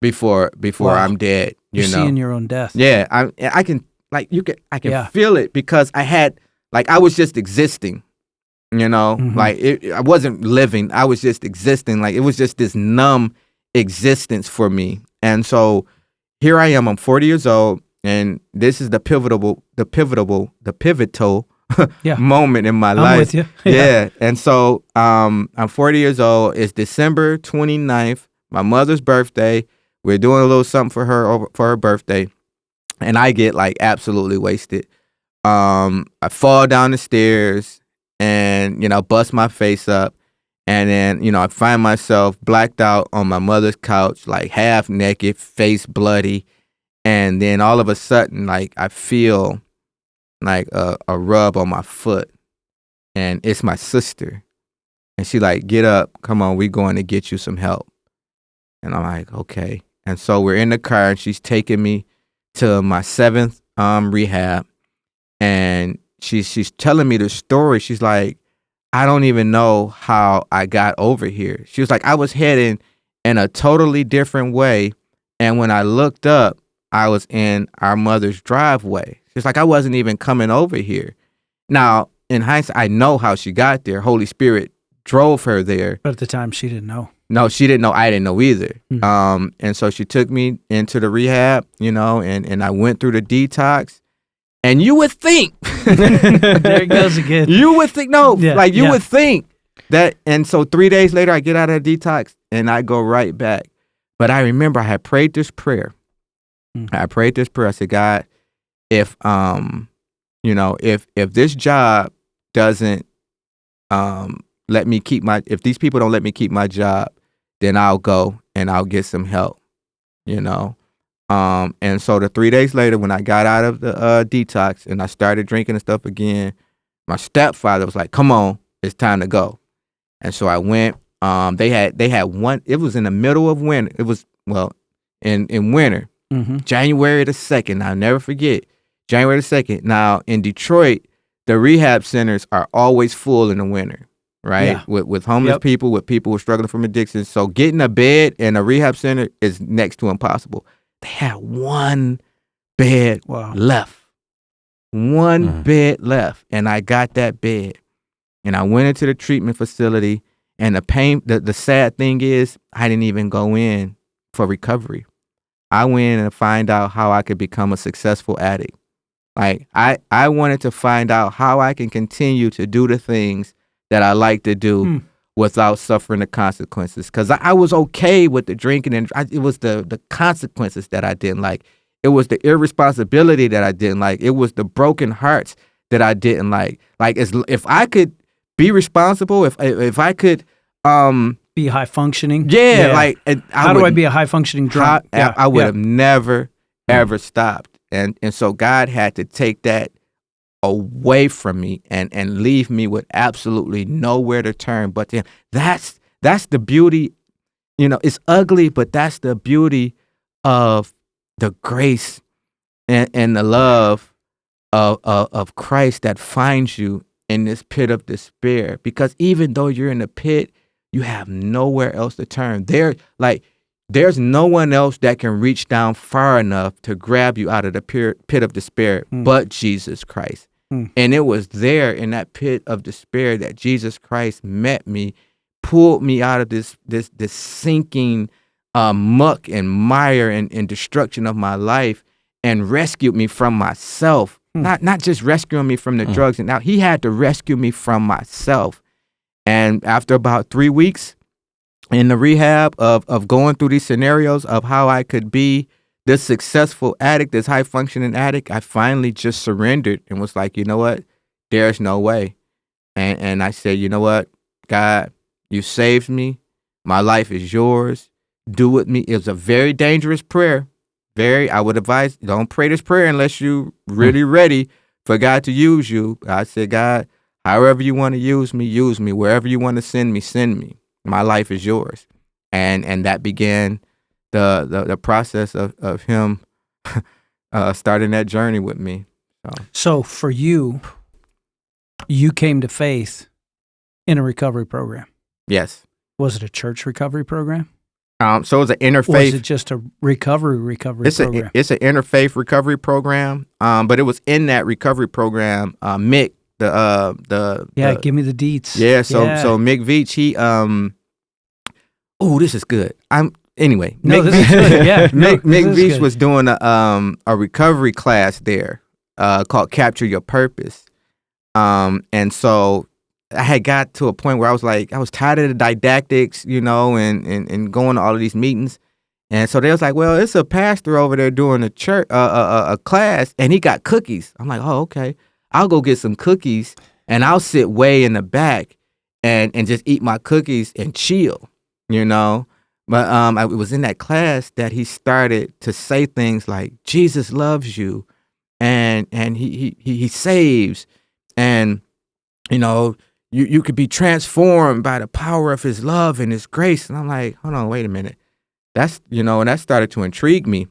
before I'm dead. You're seeing your own death. Yeah, I can feel it, because I was just existing. Like I wasn't living. I was just existing. Like it was just this numb existence for me. And so here I am. I'm 40 years old, and this is the pivotal moment in my life. I'm with you. Yeah. And so I'm 40 years old. It's December 29th, my mother's birthday. We're doing a little something for her birthday, and I get like absolutely wasted. I fall down the stairs and bust my face up. And then, I find myself blacked out on my mother's couch, like half naked, face bloody. And then all of a sudden, like I feel like a rub on my foot, and it's my sister. And she like, get up, come on, we going to get you some help. And I'm like, okay. And so we're in the car, and she's taking me to my 7th rehab, and she's telling me the story. She's like, I don't even know how I got over here. She was like, I was heading in a totally different way, and when I looked up, I was in our mother's driveway. She's like, I wasn't even coming over here. Now, in hindsight, I know how she got there. Holy Spirit drove her there. But at the time, she didn't know. No, she didn't know. I didn't know either. Mm-hmm. And so she took me into the rehab, and I went through the detox. And you would think, there it goes again. You would think, you would think that. And so 3 days later, I get out of the detox and I go right back. But I remember I had prayed this prayer. I prayed this prayer. I said, God, if this job doesn't if these people don't let me keep my job, then I'll go and I'll get some help, And so the 3 days later, when I got out of the detox and I started drinking and stuff again, my stepfather was like, come on, it's time to go. And so I went. They had one, it was in the middle of winter. It was, in winter, January the 2nd. I'll never forget, January the 2nd. Now, in Detroit, the rehab centers are always full in the winter. Right? Yeah. With homeless people, with people who are struggling from addiction. So getting a bed in a rehab center is next to impossible. They had one bed left. One bed left. And I got that bed. And I went into the treatment facility. And the sad thing is, I didn't even go in for recovery. I went in to find out how I could become a successful addict. Like, I wanted to find out how I can continue to do the things that I like to do without suffering the consequences. Because I was okay with the drinking, and it was the consequences that I didn't like. It was the irresponsibility that I didn't like. It was the broken hearts that I didn't like. Like, if I could be responsible, if I could be high functioning. Like, how do I be a high functioning drunk? I would have never ever stopped. And so God had to take that away from me and leave me with absolutely nowhere to turn but to him. That's the beauty. It's ugly, but that's the beauty of the grace and the love of Christ that finds you in this pit of despair. Because even though you're in the pit, you have nowhere else to turn. There's no one else that can reach down far enough to grab you out of the pit of despair but Jesus Christ. And it was there in that pit of despair that Jesus Christ met me, pulled me out of this sinking muck and mire and destruction of my life, and rescued me from myself. Not just rescuing me from the drugs. And now he had to rescue me from myself. And after about 3 weeks in the rehab of going through these scenarios of how I could be this successful addict, this high functioning addict, I finally just surrendered and was like, you know what? There's no way. And I said, you know what? God, you saved me. My life is yours. Do with me. It was a very dangerous prayer. I would advise, don't pray this prayer unless you're really ready for God to use you. I said, God, however you want to use me, use me. Wherever you want to send me, send me. My life is yours. And that began the process of him starting that journey with me. So for you came to faith in a recovery program. Yes. Was it a church recovery program? So it was an interfaith. Was it just a recovery program? It's an interfaith recovery program. But it was in that recovery program, Mick, give me the deets. Yeah. So Mick Veach, he this is good. Anyway, no, this is good. Yeah, Mick Veach was doing a recovery class there called Capture Your Purpose. And so I had got to a point where I was like, I was tired of the didactics, and going to all of these meetings. And so they was like, well, it's a pastor over there doing a class, and he got cookies. I'm like, oh, okay. I'll go get some cookies, and I'll sit way in the back and just eat my cookies and chill, But it was in that class that he started to say things like, Jesus loves you, and he saves, and you could be transformed by the power of his love and his grace. And I'm like, hold on, wait a minute. that's, and that started to intrigue me.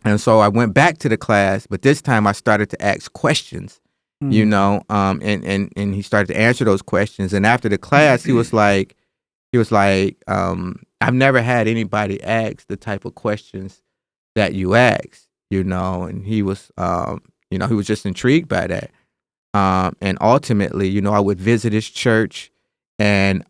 And so I went back to the class, but this time I started to ask questions, and he started to answer those questions. And after the class, he was like, I've never had anybody ask the type of questions that you asked, and he was, he was just intrigued by that. And ultimately, I would visit his church, and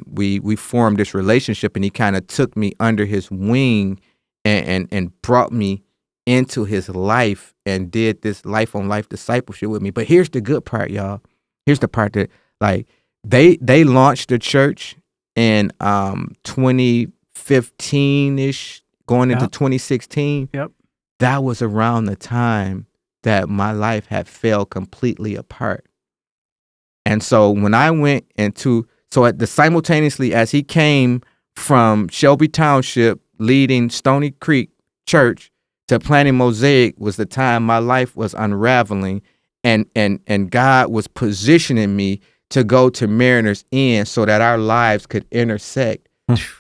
we formed this relationship, and he kind of took me under his wing and brought me into his life and did this life on life discipleship with me. But here's the good part, y'all. Here's the part that, like, they launched the church in 2015-ish, going into 2016. Yep. That was around the time that my life had fell completely apart. And so when I went simultaneously as he came from Shelby Township leading Stony Creek Church to planting Mosaic was the time my life was unraveling, and God was positioning me to go to Mariners Inn so that our lives could intersect.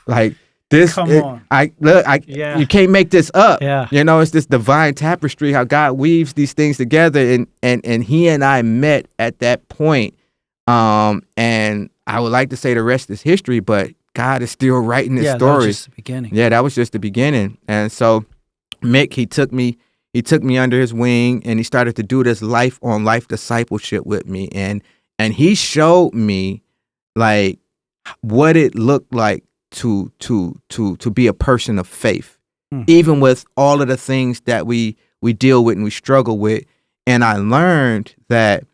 Like this, you can't make this up. Yeah. It's this divine tapestry, how God weaves these things together, and he and I met at that point. And I would like to say the rest is history, but God is still writing this story. That was just the beginning. Yeah, that was just the beginning. And so Mick, he took me under his wing, and he started to do this life on life discipleship with me. And he showed me like what it looked like to be a person of faith, even with all of the things that we deal with and we struggle with. And I learned that,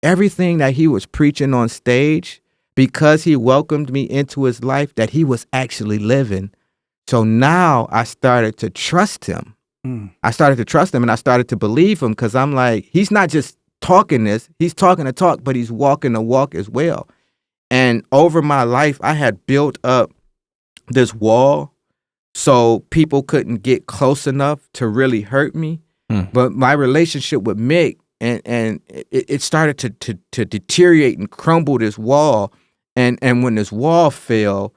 everything that he was preaching on stage, because he welcomed me into his life, that he was actually living. So now I started to trust him. I started to trust him, and I started to believe him, because I'm like, he's not just talking this, he's talking the talk, but he's walking the walk as well. And over my life, I had built up this wall so people couldn't get close enough to really hurt me. But my relationship with Mick, and it started to deteriorate and crumble this wall. And when this wall fell,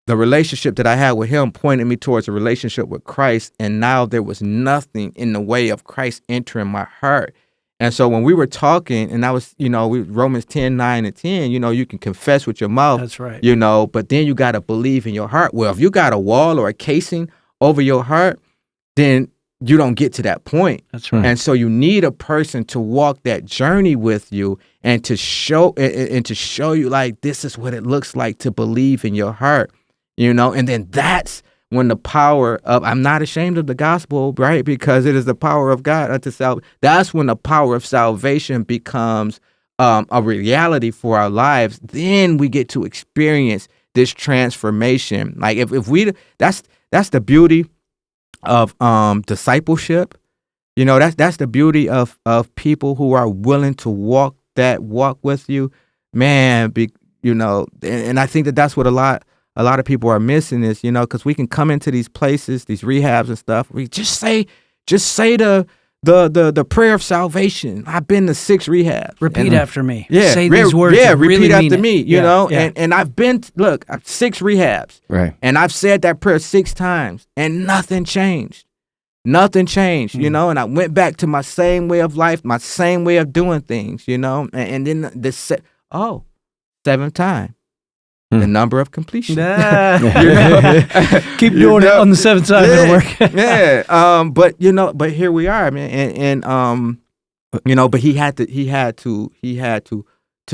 the relationship that I had with him pointed me towards a relationship with Christ. And now there was nothing in the way of Christ entering my heart. And so when we were talking, and I was, Romans 10:9-10, you can confess with your mouth. That's right. But then you got to believe in your heart. Well, if you got a wall or a casing over your heart, then you don't get to that point. That's right. And so you need a person to walk that journey with you, and to show you, like, this is what it looks like to believe in your heart, and then that's when the power of, I'm not ashamed of the gospel, right? Because it is the power of God unto salvation. That's when the power of salvation becomes a reality for our lives. Then we get to experience this transformation. Like if we, that's the beauty of discipleship. That's the beauty of people who are willing to walk that walk with you, man. And I think that's what a lot of people are missing is, because we can come into these places, these rehabs and stuff. We just say the prayer of salvation. I've been to 6 rehabs. Repeat after me. Yeah, say these words. Yeah, repeat really after me. And I've been 6 rehabs. Right. And I've said that prayer 6 times, and nothing changed. Nothing changed, and I went back to my same way of life, my same way of doing things, and then the 7th time. The number of completion. Keep doing it on the 7th time. It'll work. But here we are, man, and but he had to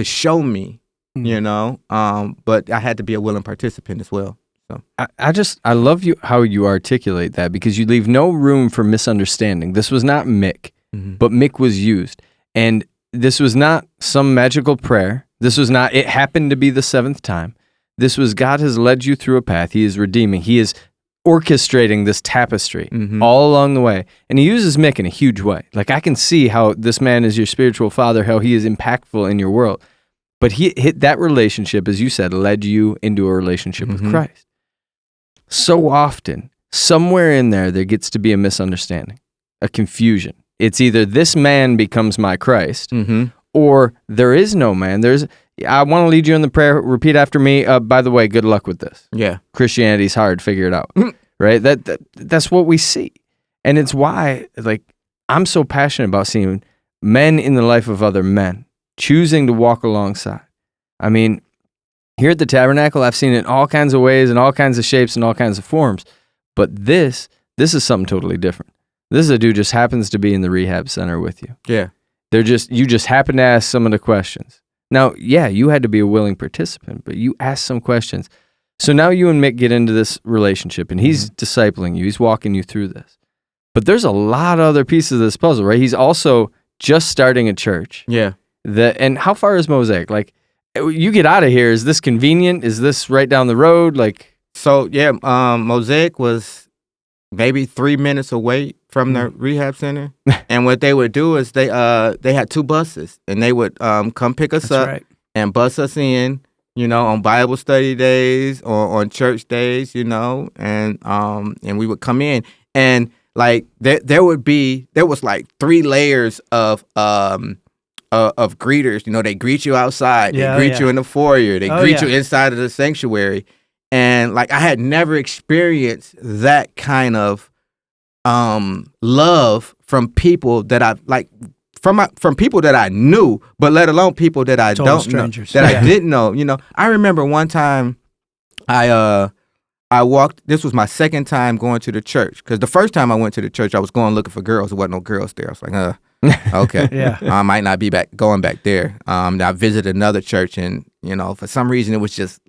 show me, but I had to be a willing participant as well. So I love how you articulate that, because you leave no room for misunderstanding. This was not Mick, but Mick was used, and this was not some magical prayer. This was not, it happened to be the 7th time. This was, God has led you through a path. He is redeeming. He is orchestrating this tapestry all along the way. And he uses Mick in a huge way. Like, I can see how this man is your spiritual father, how he is impactful in your world. But that relationship, as you said, led you into a relationship with Christ. So often, somewhere in there gets to be a misunderstanding, a confusion. It's either this man becomes my Christ, or there is no man. I want to lead you in the prayer. Repeat after me. By the way, good luck with this. Yeah. Christianity's hard. Figure it out. Right? That's what we see. And it's why, like, I'm so passionate about seeing men in the life of other men choosing to walk alongside. I mean, here at the Tabernacle, I've seen it in all kinds of ways and all kinds of shapes and all kinds of forms. But this is something totally different. This is a dude just happens to be in the rehab center with you. Yeah. You just happen to ask some of the questions. Now, yeah, you had to be a willing participant, but you asked some questions. So now you and Mick get into this relationship, and he's discipling you. He's walking you through this. But there's a lot of other pieces of this puzzle, right? He's also just starting a church. Yeah. And how far is Mosaic? Like, you get out of here, is this convenient? Is this right down the road? Like, so yeah, Mosaic was maybe 3 minutes away from the rehab center. And what they would do is they had 2 buses, and they would come pick us up and bus us in, on Bible study days or on church days, and we would come in, and like there was like 3 layers of greeters. They greet you outside, they greet you in the foyer, they greet you inside of the sanctuary. And like I had never experienced that kind of love from people that I like, from people that I knew, but let alone people that I don't know, that I didn't know. I remember one time I walked. This was my second time going to the church, because the first time I went to the church, I was going looking for girls. There wasn't no girls there. I was like, okay, I might not be going back there. I visited another church, and for some reason it was just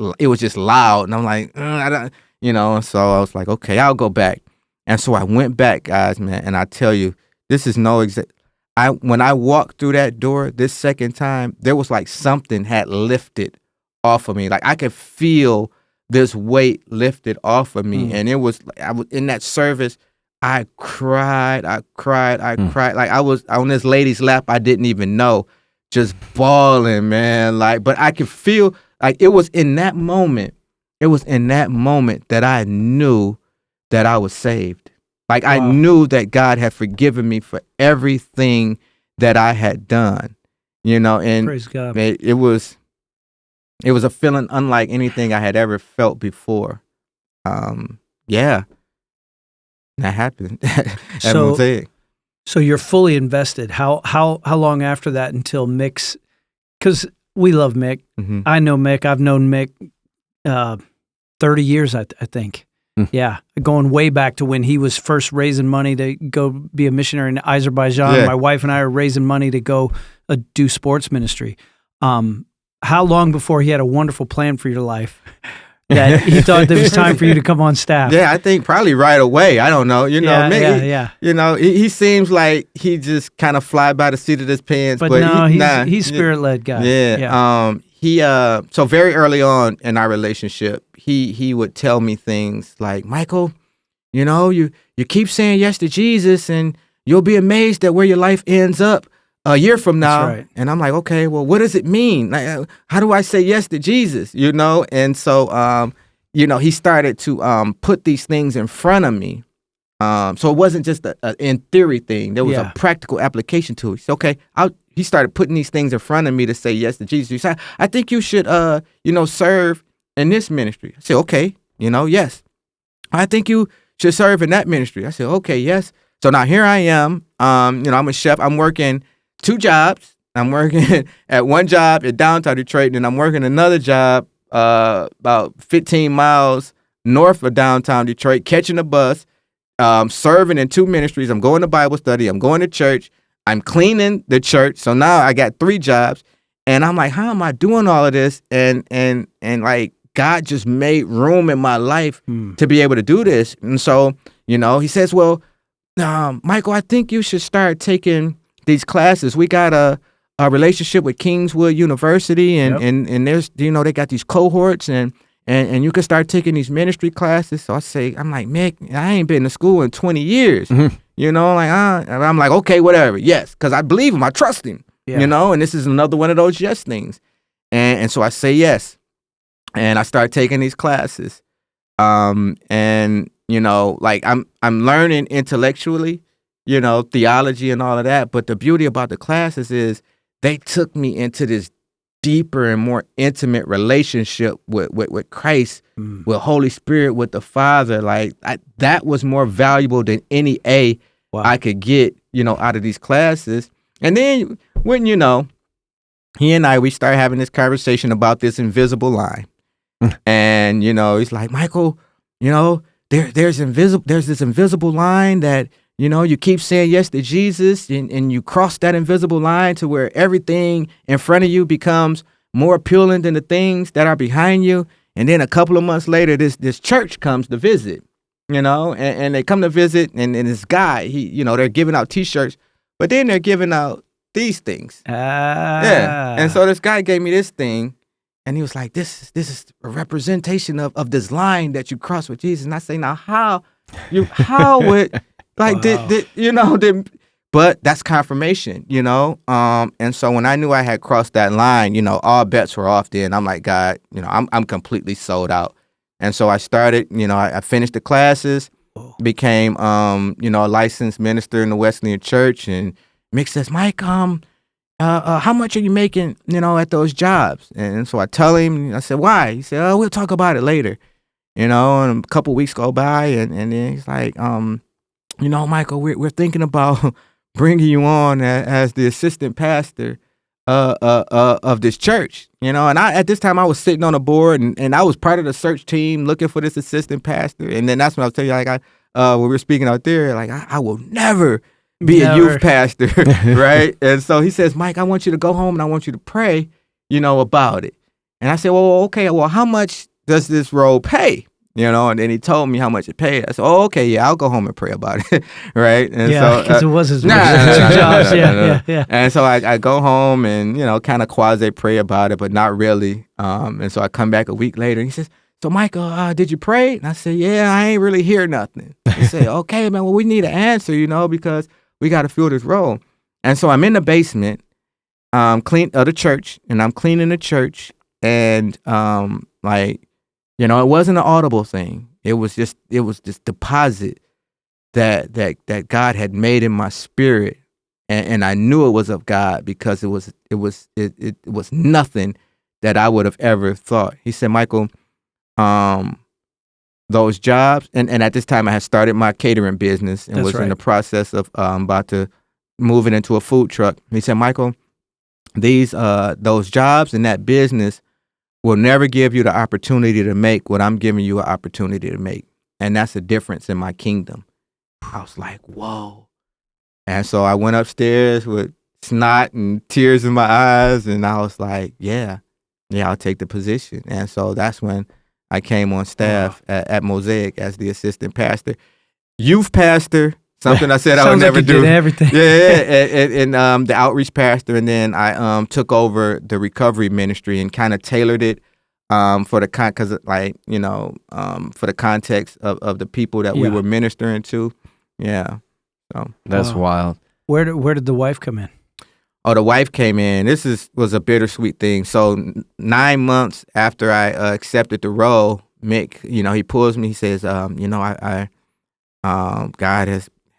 loud, and I'm like, I don't, so I was like, okay, I'll go back. And so I went back, guys, man, and I tell you, this is no exact. When I walked through that door this second time, there was like something had lifted off of me. Like I could feel this weight lifted off of me, and it was. I was in that service. I cried. Like I was on this lady's lap I didn't even know, just bawling, man. Like, but I could feel like it was in that moment. It was in that moment that I knew that I was saved. Like I knew that God had forgiven me for everything that I had done. And praise God. It was a feeling unlike anything I had ever felt before. Yeah. That happened at Mosaic. So you're fully invested. How long after that until Mick's? Because we love Mick. Mm-hmm. I know Mick. I've known Mick 30 years, I think. Yeah, going way back to when he was first raising money to go be a missionary in Azerbaijan. Yeah. My wife and I are raising money to go do sports ministry. How long before he had a wonderful plan for your life that he thought there was time for you to come on staff? Yeah, I think probably right away. I don't know. Mick, he seems like he just kind of fly by the seat of his pants. But no, he's spirit-led guy. Yeah. So very early on in our relationship, he would tell me things like, Michael, you keep saying yes to Jesus, and you'll be amazed at where your life ends up a year from now. That's right. And I'm like, okay, well, what does it mean? Like, how do I say yes to Jesus? And so, he started to put these things in front of me. So it wasn't just a in theory thing. There was a practical application to it. So, okay, he started putting these things in front of me to say yes to Jesus. He said, I think you should, serve in this ministry. I said, okay, yes. I think you should serve in that ministry. I said, okay, yes. So now here I am. I'm a chef. I'm working 2 jobs. I'm working at one job in downtown Detroit, and I'm working another job about 15 miles north of downtown Detroit, catching a bus, serving in 2 ministries. I'm going to Bible study. I'm going to church. I'm cleaning the church. So now I got 3 jobs, and I'm like, how am I doing all of this? And like God just made room in my life to be able to do this. And so, he says, well, Michael, I think you should start taking these classes. We got a relationship with Kingswood University, and there's, they got these cohorts, and you can start taking these ministry classes. So I'm like, Mick, I ain't been to school in 20 years. And I'm like, okay, whatever. Yes, because I believe him. I trust him. And this is another one of those yes things. And so I say yes. And I start taking these classes. Like I'm learning intellectually, theology and all of that. But the beauty about the classes is they took me into this deeper and more intimate relationship with Christ, with Holy Spirit, with the Father. Like that was more valuable than any A I could get, out of these classes. And then when, he and we started having this conversation about this invisible line. And, he's like, Michael, there's this invisible line that, you keep saying yes to Jesus and you cross that invisible line to where everything in front of you becomes more appealing than the things that are behind you. And then a couple of months later, this church comes to visit, and they come to visit and this guy, they're giving out T-shirts, but then they're giving out these things. Yeah. And so this guy gave me this thing and he was like, this is a representation of this line that you cross with Jesus. And I say, now how would... Like, but that's confirmation, and so when I knew I had crossed that line, all bets were off then. I'm like, God, I'm completely sold out. And so I started, I finished the classes, became, a licensed minister in the Wesleyan Church. And Mick says, Mike, how much are you making, at those jobs? And so I tell him, I said, why? He said, oh, we'll talk about it later, and a couple weeks go by and then he's like, Michael, we're thinking about bringing you on as the assistant pastor of this church, And at this time I was sitting on a board and I was part of the search team looking for this assistant pastor. And then that's when I was telling you, like, when we were speaking out there, like, I will never be a youth pastor, right? And so he says, Mike, I want you to go home and I want you to pray, about it. And I said, well, okay, well, how much does this role pay? And then he told me how much it paid. I said, oh, okay, yeah, I'll go home and pray about it, right? And so because it was his jobs. Yeah. And so I go home and, kind of quasi-pray about it, but not really. And so I come back a week later and he says, so Michael, did you pray? And I said, yeah, I ain't really hear nothing. He said, okay, man, well, we need an answer, because we got to fill this role. And so I'm in the basement, the church, and I'm cleaning the church, and it wasn't an audible thing. It was this deposit that God had made in my spirit, and I knew it was of God because it was nothing that I would have ever thought. He said, Michael, those jobs, and at this time I had started my catering business and was in the process of about to move it into a food truck. He said, Michael, those jobs and that business will never give you the opportunity to make what I'm giving you an opportunity to make. And that's a difference in my kingdom. I was like, whoa. And so I went upstairs with snot and tears in my eyes. And I was like, yeah, I'll take the position. And so that's when I came on staff at Mosaic as the assistant pastor. Youth pastor, something I said I would never do. Did everything. And the outreach pastor, and then I took over the recovery ministry and kind of tailored it for the for the context of the people that we were ministering to. Yeah, so that's wild. Where did the wife come in? Oh, the wife came in. This was a bittersweet thing. So 9 months after I accepted the role, Mick, he pulls me. He says, God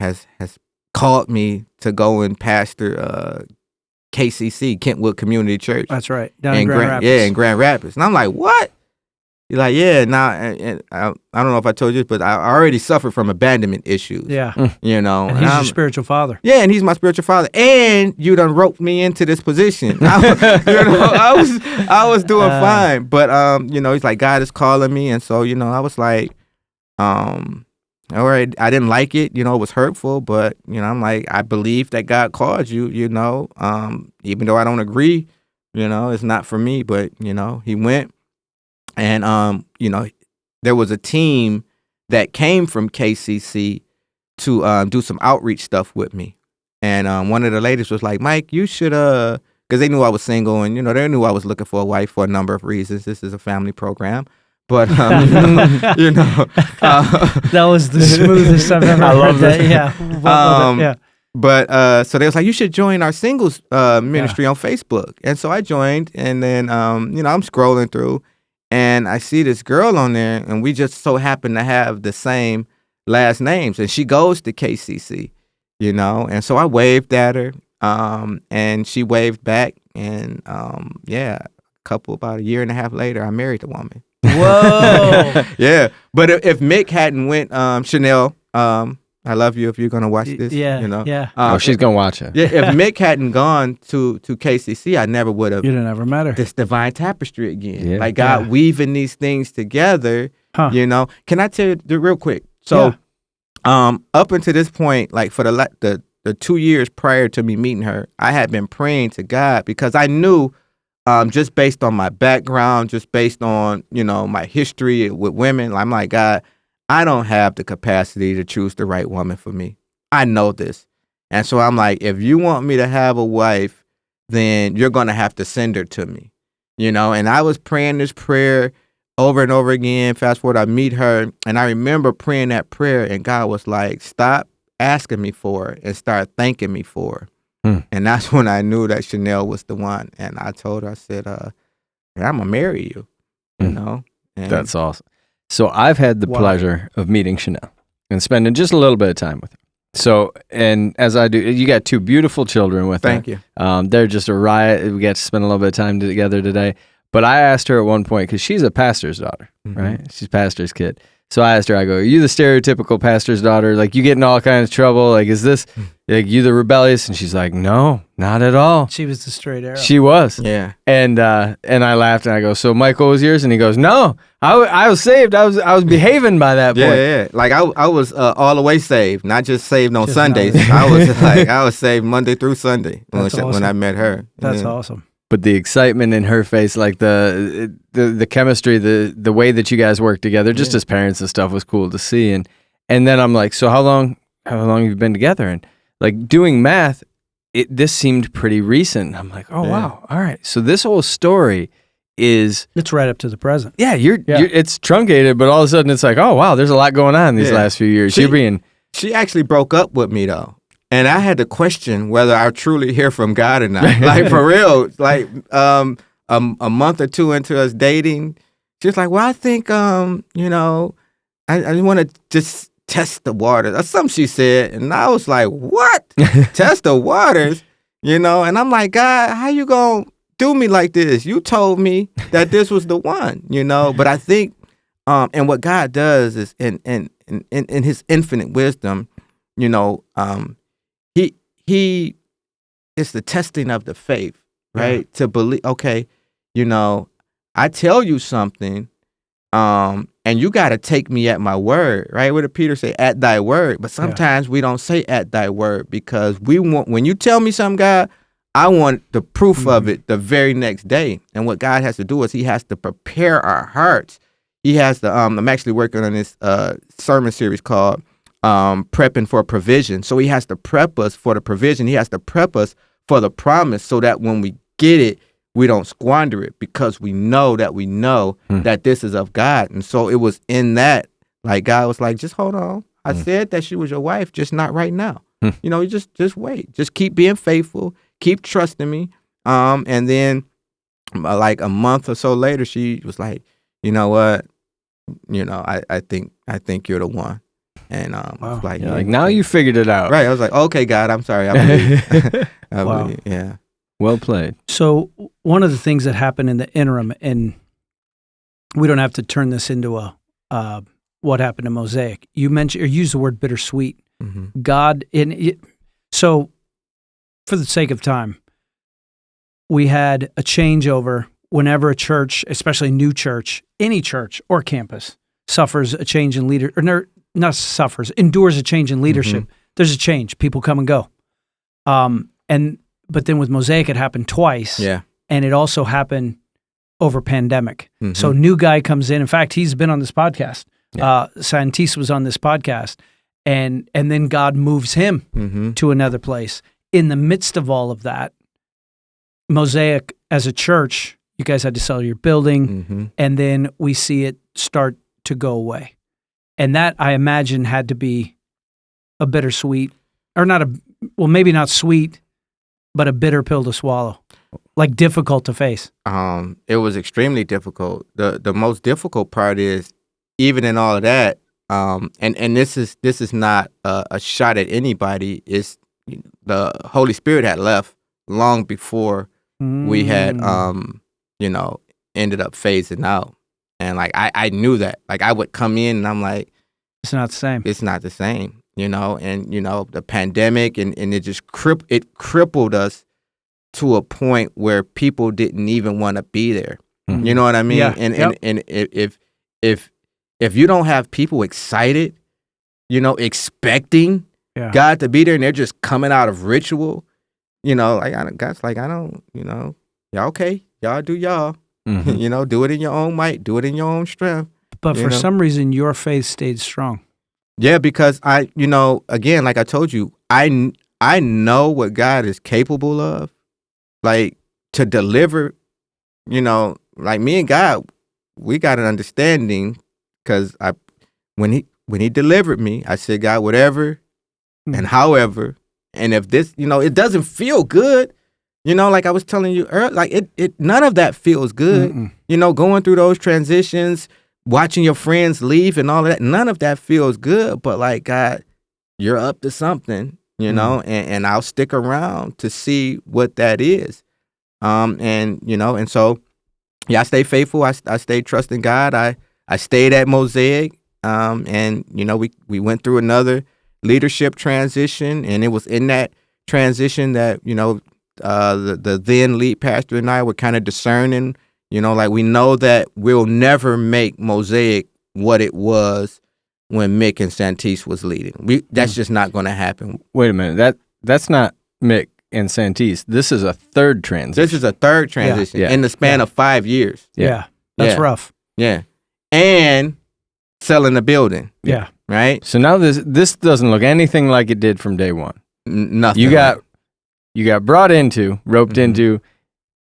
has called me to go and pastor KCC, Kentwood Community Church. That's right, down in Grand Rapids. Yeah, in Grand Rapids. And I'm like, what? He's like, yeah, now, and I don't know if I told you this, but I already suffered from abandonment issues. Yeah. And he's your spiritual father. Yeah, and he's my spiritual father. And you done roped me into this position. I was doing fine. But, he's like, God is calling me. And so, I was like, all right, I didn't like it, it was hurtful, but, I'm like, I believe that God called you, even though I don't agree, it's not for me, but, he went. And, there was a team that came from KCC to do some outreach stuff with me. And one of the ladies was like, Mike, you should, because they knew I was single and, they knew I was looking for a wife for a number of reasons. This is a family program. But, that was the smoothest I've ever heard that. Yeah. But so they was like, you should join our singles ministry on Facebook. And so I joined, and then, I'm scrolling through, and I see this girl on there, and we just so happen to have the same last names, and she goes to KCC, and so I waved at her, and she waved back, and about a year and a half later, I married the woman. Whoa. Yeah. But if Mick hadn't went, Chanel, I love you if you're gonna watch this. Yeah. You know. Yeah. She's gonna watch it. Yeah. If Mick hadn't gone to KCC, I never would have. You'd have never met her. This divine tapestry again. Yeah. Like God weaving these things together. Huh. You know. Can I tell you real quick? So, up until this point, like for the 2 years prior to me meeting her, I had been praying to God because I knew, just based on my background, just based on, you know, my history with women, I'm like, God, I don't have the capacity to choose the right woman for me. I know this. And so I'm like, if you want me to have a wife, then you're going to have to send her to me, you know? And I was praying this prayer over and over again. Fast forward, I meet her, and I remember praying that prayer, and God was like, stop asking me for it and start thanking me for it. And that's when I knew that Chanel was the one. And I told her, I said, I'm going to marry you, you know? And that's awesome. So I've had the pleasure of meeting Chanel and spending just a little bit of time with her. So, and as I do, you got 2 beautiful children with her. Thank you. They're just a riot. We got to spend a little bit of time together today. But I asked her at one point, because she's a pastor's daughter, right? She's a pastor's kid. So I asked her, I go, are you the stereotypical pastor's daughter? Like, you get in all kinds of trouble? Like, is this, like, you the rebellious? And she's like, no, not at all. She was the straight arrow. She was. Yeah. And I laughed, and I go, so Michael was yours? And he goes, no, I was saved. I was behaving by that point. Yeah. Like, I was all the way saved, not just saved on Just Sundays. I was saved Monday through Sunday when I met her. That's awesome. But the excitement in her face, like the chemistry, the way that you guys work together, just as parents and stuff, was cool to see. And then I'm like, so how long have you been together? And like doing math, this seemed pretty recent. I'm like, oh wow, all right. So this whole story it's right up to the present. Yeah, it's truncated, but all of a sudden it's like, oh wow, there's a lot going on these last few years. She actually broke up with me though. And I had to question whether I truly hear from God or not. Like, for real. Like, a month or 2 into us dating, she was like, well, I think, you know, I want to just test the waters. Or something she said. And I was like, what? Test the waters? You know? And I'm like, God, how you going to do me like this? You told me that this was the one, you know? But I think, and what God does is, in his infinite wisdom, you know, He is the testing of the faith, right? To believe, okay, you know, I tell you something, and you got to take me at my word, right? What did Peter say? At thy word. But sometimes we don't say at thy word because when you tell me something, God, I want the proof of it the very next day. And what God has to do is he has to prepare our hearts. He has to, I'm actually working on this sermon series called prepping for provision. So he has to prep us for the provision. He has to prep us for the promise so that when we get it, we don't squander it because we know that this is of God. And so it was in that, like, God was like, just hold on. I said that she was your wife, just not right now. You know, just wait. Just keep being faithful. Keep trusting me. And then like a month or so later, she was like, you know what? You know, I think you're the one. And I was like, like now you figured it out. Right. I was like, okay, God, I'm sorry. I believe. Believe. Yeah. Well played. So one of the things that happened in the interim, and we don't have to turn this into a what happened to Mosaic. You mentioned or used the word bittersweet. God so for the sake of time, we had a changeover whenever a church, especially a new church, any church or campus, suffers a change in leader or endures a change in leadership. There's a change. People come and go. But then with Mosaic, it happened twice. Yeah. And it also happened over pandemic. So new guy comes in. In fact, he's been on this podcast. Santis was on this podcast. And then God moves him to another place. In the midst of all of that, Mosaic as a church, you guys had to sell your building. And then we see it start to go away. And that, I imagine, had to be a bittersweet, or maybe not sweet, but a bitter pill to swallow, like difficult to face. It was extremely difficult. The most difficult part is, even in all of that, and this is not a shot at anybody. It's the Holy Spirit had left long before we had ended up phasing out. And like I knew that. Like I would come in and I'm like, it's not the same. It's not the same, and the pandemic and it just crippled us to a point where people didn't even want to be there. Mm-hmm. You know what I mean? Yeah. And if you don't have people excited, expecting God to be there, and they're just coming out of ritual, God's like, I don't, y'all okay, y'all do y'all. Mm-hmm. Do it in your own might, do it in your own strength. But for some reason, your faith stayed strong. Yeah, because I, again, like I told you, I know what God is capable of, like to deliver. Like me and God, we got an understanding because when he delivered me, I said, God, whatever and however, and if this, it doesn't feel good. Like I was telling you earlier, like it none of that feels good. Mm-mm. Going through those transitions, watching your friends leave and all of that, none of that feels good. But like, God, you're up to something, and I'll stick around to see what that is. And so, I stayed faithful. I stayed trusting God. I stayed at Mosaic. And we went through another leadership transition, and it was in that transition that, the then lead pastor and I were kind of discerning, like we know that we'll never make Mosaic what it was when Mick and Santise was leading. That's just not going to happen. Wait a minute. That's not Mick and Santise. This is a third transition. This is a third transition in the span of 5 years. Yeah. That's rough. Yeah. And selling the building. Yeah. Right? So now this doesn't look anything like it did from day one. Nothing. You got brought into, roped into,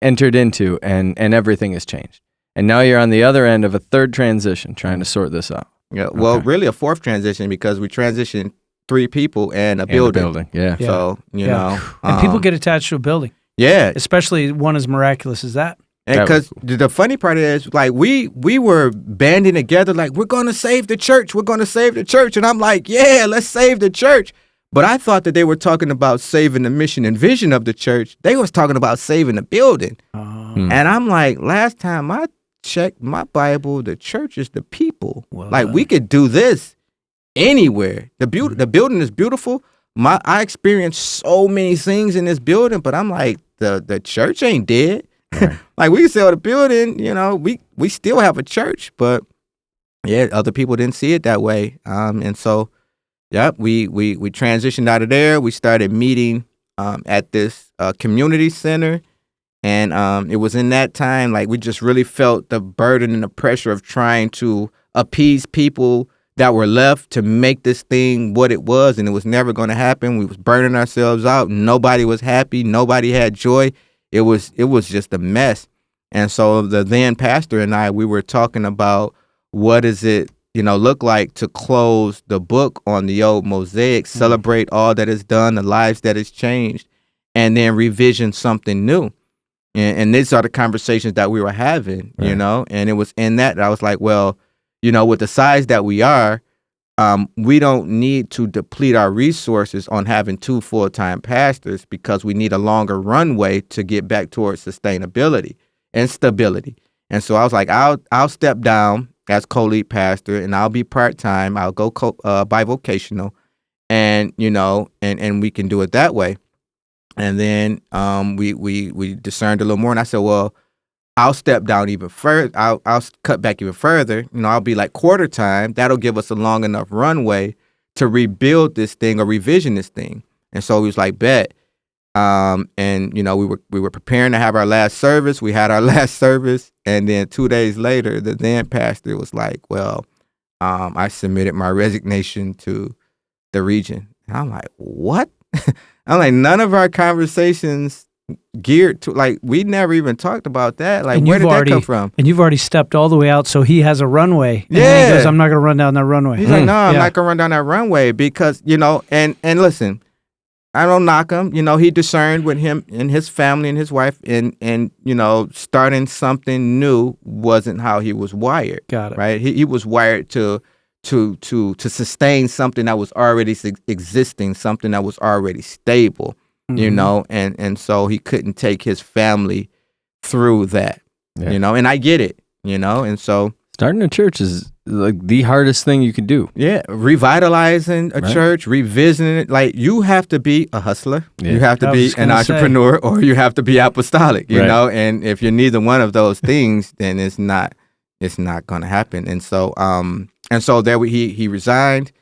entered into, and everything has changed. And now you're on the other end of a third transition trying to sort this out. Yeah. Well, really a fourth transition because we transitioned 3 people and a building. Yeah. So, and people get attached to a building. Yeah. Especially one as miraculous as that. And because the funny part is, like, we were banding together, like, we're going to save the church. We're going to save the church. And I'm like, yeah, let's save the church. But I thought that they were talking about saving the mission and vision of the church. They was talking about saving the building. And I'm like, last time I checked my Bible, the church is the people. Well, like, we could do this anywhere. The building is beautiful. I experienced so many things in this building, but I'm like, the church ain't dead. Right. Like, we can sell the building, we still have a church, but yeah, other people didn't see it that way. And so, yeah, we transitioned out of there. We started meeting at this community center. And it was in that time, like, we just really felt the burden and the pressure of trying to appease people that were left to make this thing what it was. And it was never going to happen. We was burning ourselves out. Nobody was happy. Nobody had joy. It was just a mess. And so the then pastor and I, we were talking about what does it, look like to close the book on the old Mosaic, celebrate all that is done, the lives that has changed, and then revision something new. And these are the conversations that we were having, right. And it was in that I was like, well, with the size that we are, we don't need to deplete our resources on having 2 full-time pastors because we need a longer runway to get back towards sustainability and stability. And so I was like, I'll step down as co-lead pastor and I'll be part-time. I'll go bivocational and, and we can do it that way. And then we discerned a little more and I said, well, I'll step down even further. I'll cut back even further. I'll be like quarter time. That'll give us a long enough runway to rebuild this thing or revision this thing. And so he was like, bet. And we were preparing to have our last service. We had our last service, and then 2 days later, the then pastor was like, well, I submitted my resignation to the region. And I'm like, what? I'm like, none of our conversations geared to, like, we never even talked about that. Like, where did that come from? And you've already stepped all the way out, so he has a runway. And then he goes, I'm not going to run down that runway. He's like, no, I'm not going to run down that runway because, and listen, I don't knock him. He discerned with him and his family and his wife and starting something new wasn't how he was wired. Got it. Right? He was wired to sustain something that was already existing, something that was already stable. And so he couldn't take his family through that. you know, and I get it, you know, and so starting a church is like the hardest thing you can do. Yeah, revitalizing a church, revisiting it. Like, you have to be a hustler, you have to be an entrepreneur, or you have to be apostolic, you know. And if you're neither one of those things, then it's not going to happen. And so, there he resigned,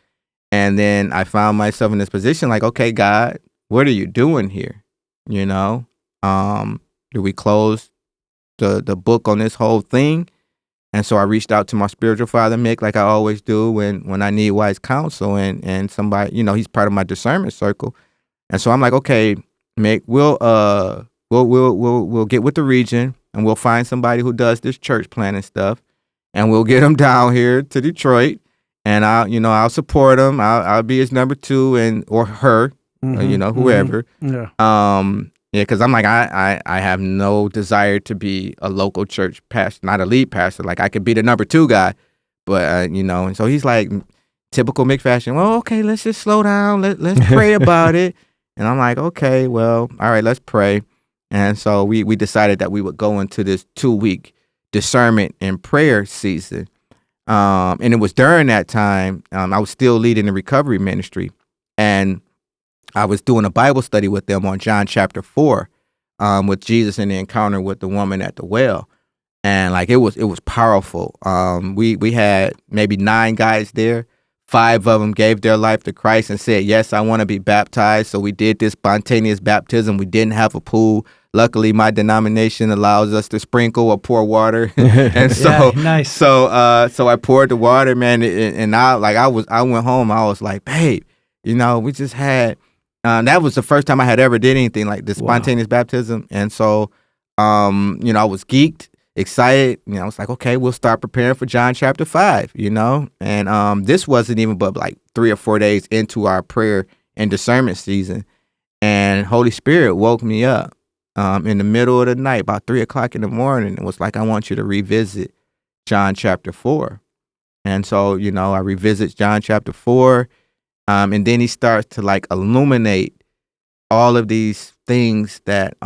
and then I found myself in this position. Like, okay, God, what are you doing here? You know, do we close the book on this whole thing? And so I reached out to my spiritual father, Mick, like I always do when I need wise counsel, and somebody, you know, he's part of my discernment circle. And so I'm like, okay, Mick, we'll get with the region, and we'll find somebody who does this church planning stuff, and we'll get them down here to Detroit, and I'll support them. I'll be his number two or her, you know, whoever. Yeah, because I'm like, I have no desire to be a local church pastor, not a lead pastor. Like, I could be the number two guy, but, you know, and so he's like, typical Mick fashion, well, okay, let's just slow down. Let's pray about it. And I'm like, okay, well, all right, let's pray. And so we decided that we would go into this 2-week discernment and prayer season. And it was during that time, I was still leading the recovery ministry, and I was doing a Bible study with them on John chapter 4, with Jesus and the encounter with the woman at the well. And like, it was powerful. We had maybe 9 guys there. 5 of them gave their life to Christ and said, yes, I want to be baptized. So we did this spontaneous baptism. We didn't have a pool. Luckily, my denomination allows us to sprinkle or pour water. And so, nice. So I poured the water, man. And I went home. I was like, babe, you know, we just had, that was the first time I had ever did anything like this spontaneous baptism. And so, you know, I was geeked, excited. You know, I was like, okay, we'll start preparing for John chapter 5, you know. And this wasn't even but like 3 or 4 days into our prayer and discernment season. And Holy Spirit woke me up in the middle of the night, about 3 o'clock in the morning. It was like, I want you to revisit John chapter 4. And so, you know, I revisit John chapter 4. And then he starts to like illuminate all of these things that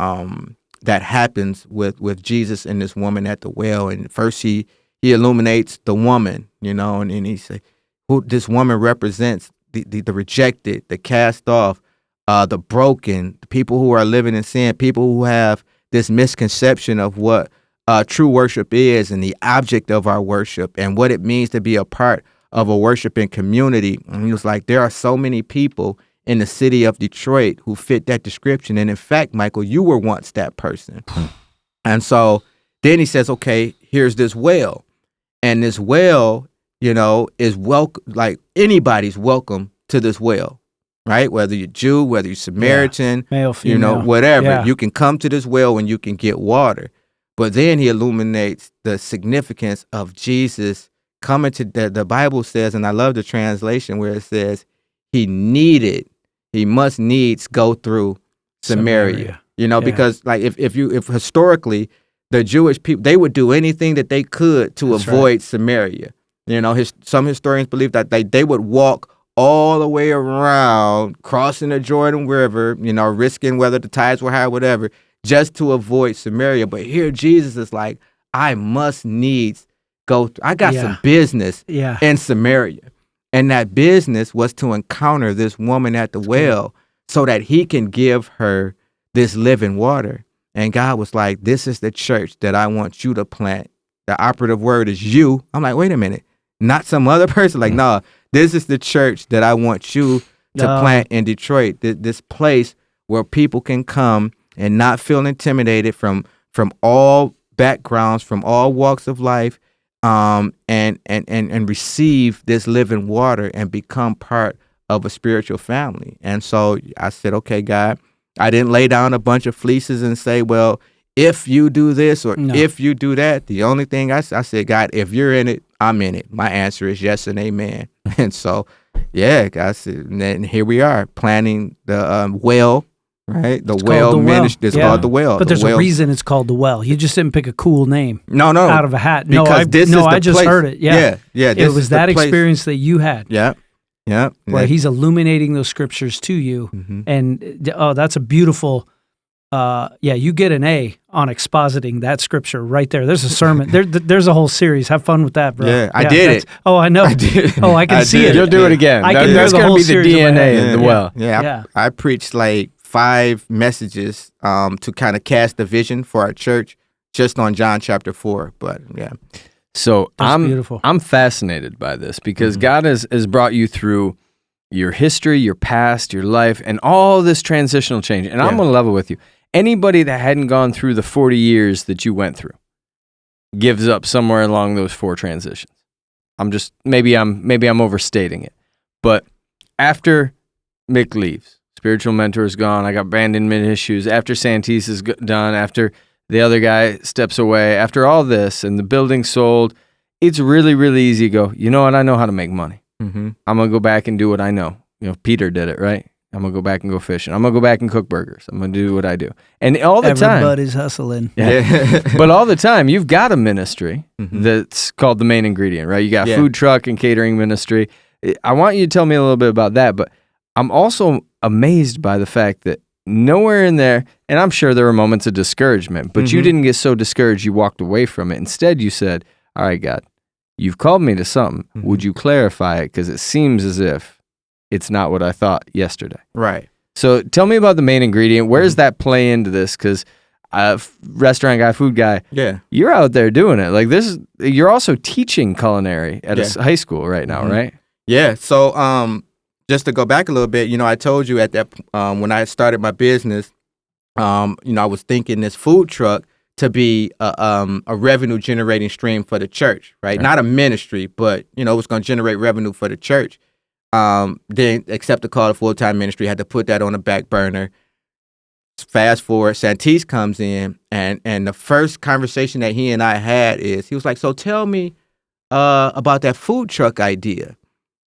happens with Jesus and this woman at the well. And first he illuminates the woman, you know, and he says, who this woman represents the rejected, the cast off, the broken, the people who are living in sin, people who have this misconception of what true worship is and the object of our worship and what it means to be a part of a worshiping community. And he was like, there are so many people in the city of Detroit who fit that description. And in fact, Michael, you were once that person. And so then he says, okay, here's this well. And this well, you know, is welcome, like anybody's welcome to this well, right? Whether you're Jew, whether you're Samaritan, male, female, you know, whatever, you can come to this well and you can get water. But then he illuminates the significance of Jesus coming to the Bible says, and I love the translation where it says he must needs go through Samaria. You know, because like if historically the Jewish people, they would do anything that they could to avoid Samaria. You know, some historians believe that they would walk all the way around, crossing the Jordan River, you know, risking whether the tides were high or whatever, just to avoid Samaria. But here Jesus is like, I must needs go. I got some business in Samaria. And that business was to encounter this woman at the well so that he can give her this living water. And God was like, this is the church that I want you to plant. The operative word is you. I'm like, wait a minute, not some other person. Like, no, this is the church that I want you to plant in Detroit. This place where people can come and not feel intimidated from all backgrounds, from all walks of life, and receive this living water and become part of a spiritual family. And so I said, okay, God, I didn't lay down a bunch of fleeces and say, well, if you do this or if you do that. The only thing I said, God, if you're in it, I'm in it. My answer is yes and amen. And so, yeah, God said, and then here we are planning the well. Right, the well ministry is called the well. But there's a reason it's called the well. You just didn't pick a cool name. No, out of a hat. Because I just heard it. Yeah. It was that experience that you had. Yeah. Where he's illuminating those scriptures to you, and that's a beautiful you get an A on expositing that scripture right there. There's a sermon. There's a whole series. Have fun with that, bro. Yeah, I did it. Oh, I know. I did. Oh, I can see it. You'll do it again. That's going to be the DNA in the well. Yeah, I preached like 5 messages to kind of cast the vision for our church just on John chapter 4. But yeah. So beautiful. I'm fascinated by this because God has brought you through your history, your past, your life, and all this transitional change. And I'm going to level with you. Anybody that hadn't gone through the 40 years that you went through gives up somewhere along those 4 transitions. Maybe I'm overstating it. But after Mick leaves, spiritual mentor is gone, I got abandonment issues, after Santise is done, after the other guy steps away, after all this and the building sold, it's really, really easy to go, you know what, I know how to make money. Mm-hmm. I'm going to go back and do what I know. Peter did it, right? I'm going to go back and go fishing. I'm going to go back and cook burgers. I'm going to do what I do. And all the time. Everybody's hustling. Yeah. But all the time, you've got a ministry that's called The Main Ingredient, right? You got a food truck and catering ministry. I want you to tell me a little bit about that, but I'm also amazed by the fact that nowhere in there, and I'm sure there were moments of discouragement, but you didn't get so discouraged you walked away from it. Instead, you said, all right, God, you've called me to something. Would you clarify it? Because it seems as if it's not what I thought yesterday. Right. So tell me about The Main Ingredient. Where does that play into this? Because restaurant guy, food guy, you're out there doing it. Like this, you're also teaching culinary at a high school right now, right? Yeah. So just to go back a little bit, I told you at that when I started my business, I was thinking this food truck to be a revenue generating stream for the church, right? Not a ministry, but it was going to generate revenue for the church. Then accept the call to full-time ministry, had to put that on the back burner. Fast forward, Santise comes in, and the first conversation that he and I had is, he was like, so tell me about that food truck idea.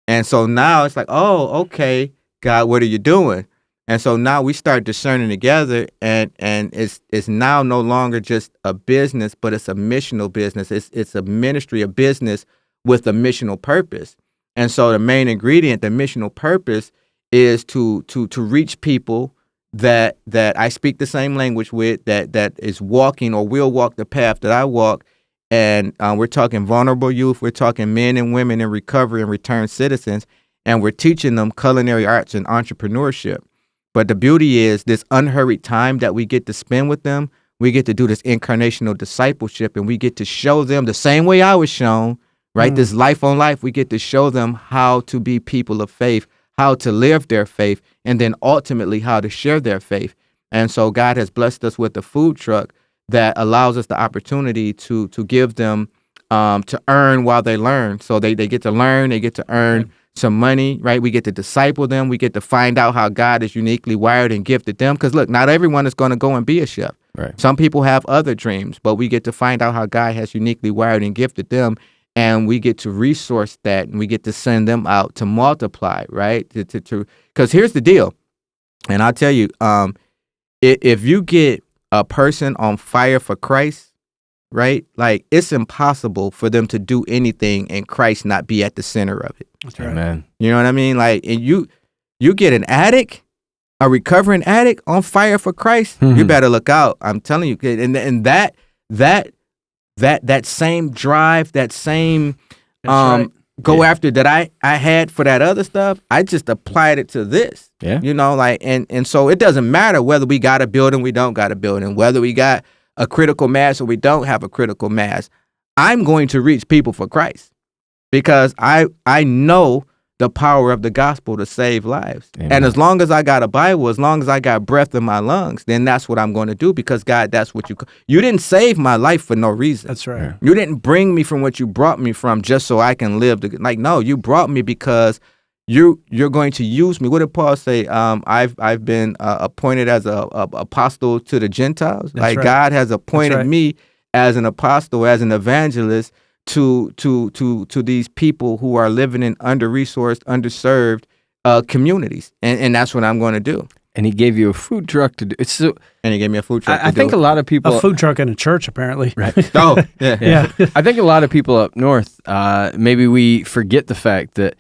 And so now it's like, oh, okay, God, what are you doing? And so now we start discerning together, and it's now no longer just a business, but it's a missional business. It's a ministry, a business with a missional purpose. And so the main ingredient, the missional purpose, is to reach people that I speak the same language with, that is walking or will walk the path that I walk. And we're talking vulnerable youth. We're talking men and women in recovery and returned citizens. And we're teaching them culinary arts and entrepreneurship. But the beauty is this unhurried time that we get to spend with them. We get to do this incarnational discipleship, and we get to show them the same way I was shown, right? This life on life, we get to show them how to be people of faith, how to live their faith, and then ultimately how to share their faith. And so God has blessed us with a food truck that allows us the opportunity to give them to earn while they learn. So they get to learn, they get to earn some money, right? We get to disciple them. We get to find out how God is uniquely wired and gifted them. Because look, not everyone is going to go and be a chef. Right. Some people have other dreams, but we get to find out how God has uniquely wired and gifted them. And we get to resource that, and we get to send them out to multiply, right? Because here's the deal, and I'll tell you, if you get a person on fire for Christ, right? Like, it's impossible for them to do anything and Christ not be at the center of it. That's right. Amen. You know what I mean? Like, and you get an addict, a recovering addict on fire for Christ, you better look out. I'm telling you, and that same drive, that same after that I had for that other stuff, I just applied it to this. Yeah. And so it doesn't matter whether we got a building, we don't got a building, whether we got a critical mass or we don't have a critical mass. I'm going to reach people for Christ because I know the power of the gospel to save lives. Amen. And as long as I got a Bible, as long as I got breath in my lungs, then that's what I'm going to do, because God, that's what you didn't save my life for no reason. That's right. Yeah. You didn't bring me from what you brought me from just so I can live. No, you brought me because you're going to use me. What did Paul say? I've been appointed as a apostle to the Gentiles. That's right. God has appointed me as an apostle, as an evangelist to these people who are living in under-resourced, underserved communities, and that's what I'm going to do. And he gave you a food truck to do. And he gave me a food truck. I think a lot of people a food truck in a church, apparently. Right. Oh, yeah. I think a lot of people up north, maybe we forget the fact that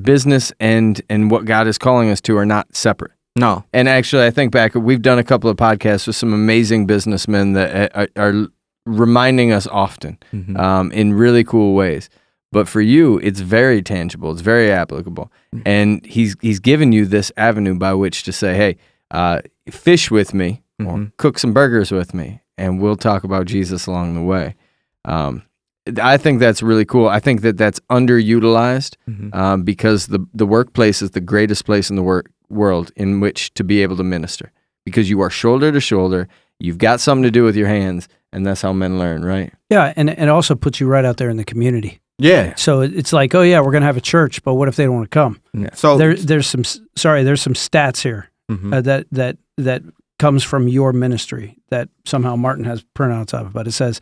business and what God is calling us to are not separate. No. And actually, I think back, we've done a couple of podcasts with some amazing businessmen that are reminding us often in really cool ways. But for you, it's very tangible. It's very applicable. And he's given you this avenue by which to say, hey, fish with me or cook some burgers with me, and we'll talk about Jesus along the way. I think that's really cool. I think that that's underutilized because the workplace is the greatest place in the world in which to be able to minister, because you are shoulder to shoulder. You've got something to do with your hands, and that's how men learn, right? Yeah, and it also puts you right out there in the community. Yeah. So it's like, oh yeah, we're gonna have a church, but what if they don't want to come? Yeah. So there's some stats here that comes from your ministry that somehow Martin has printouts of, but it says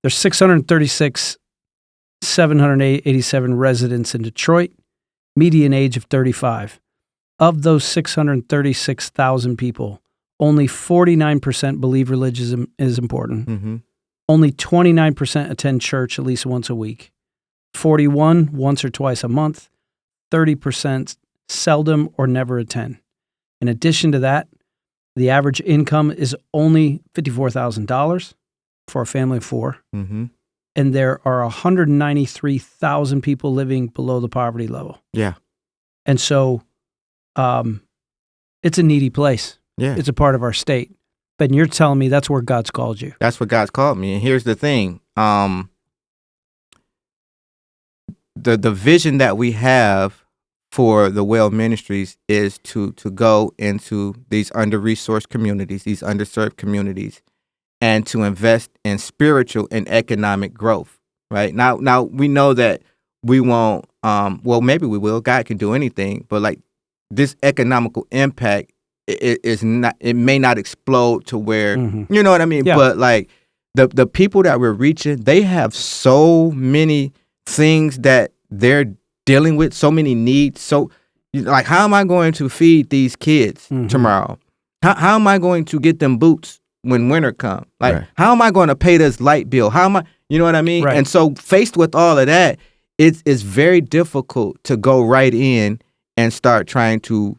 there's 787 residents in Detroit, median age of 35. Of those 636,000 people, only 49% believe religion is important. Only 29% attend church at least once a week. 41 once or twice a month. 30% seldom or never attend. In addition to that, the average income is only $54,000 for a family of four. And there are 193,000 people living below the poverty level. Yeah. And so it's a needy place. Yeah. It's a part of our state. But you're telling me that's where God's called you. That's what God's called me. And here's the thing. The vision that we have for the Well Ministries is to go into these under-resourced communities, these underserved communities, and to invest in spiritual and economic growth. Right now we know that we won't. Well, maybe we will. God can do anything, but like this economical impact is not. It may not explode to where you know what I mean. Yeah. But like the people that we're reaching, they have so many things that they're dealing with, so many needs. So, like, how am I going to feed these kids tomorrow? How am I going to get them boots when winter comes? Like, how am I going to pay this light bill? How am I, you know what I mean? Right. And so, faced with all of that, it's very difficult to go right in and start trying to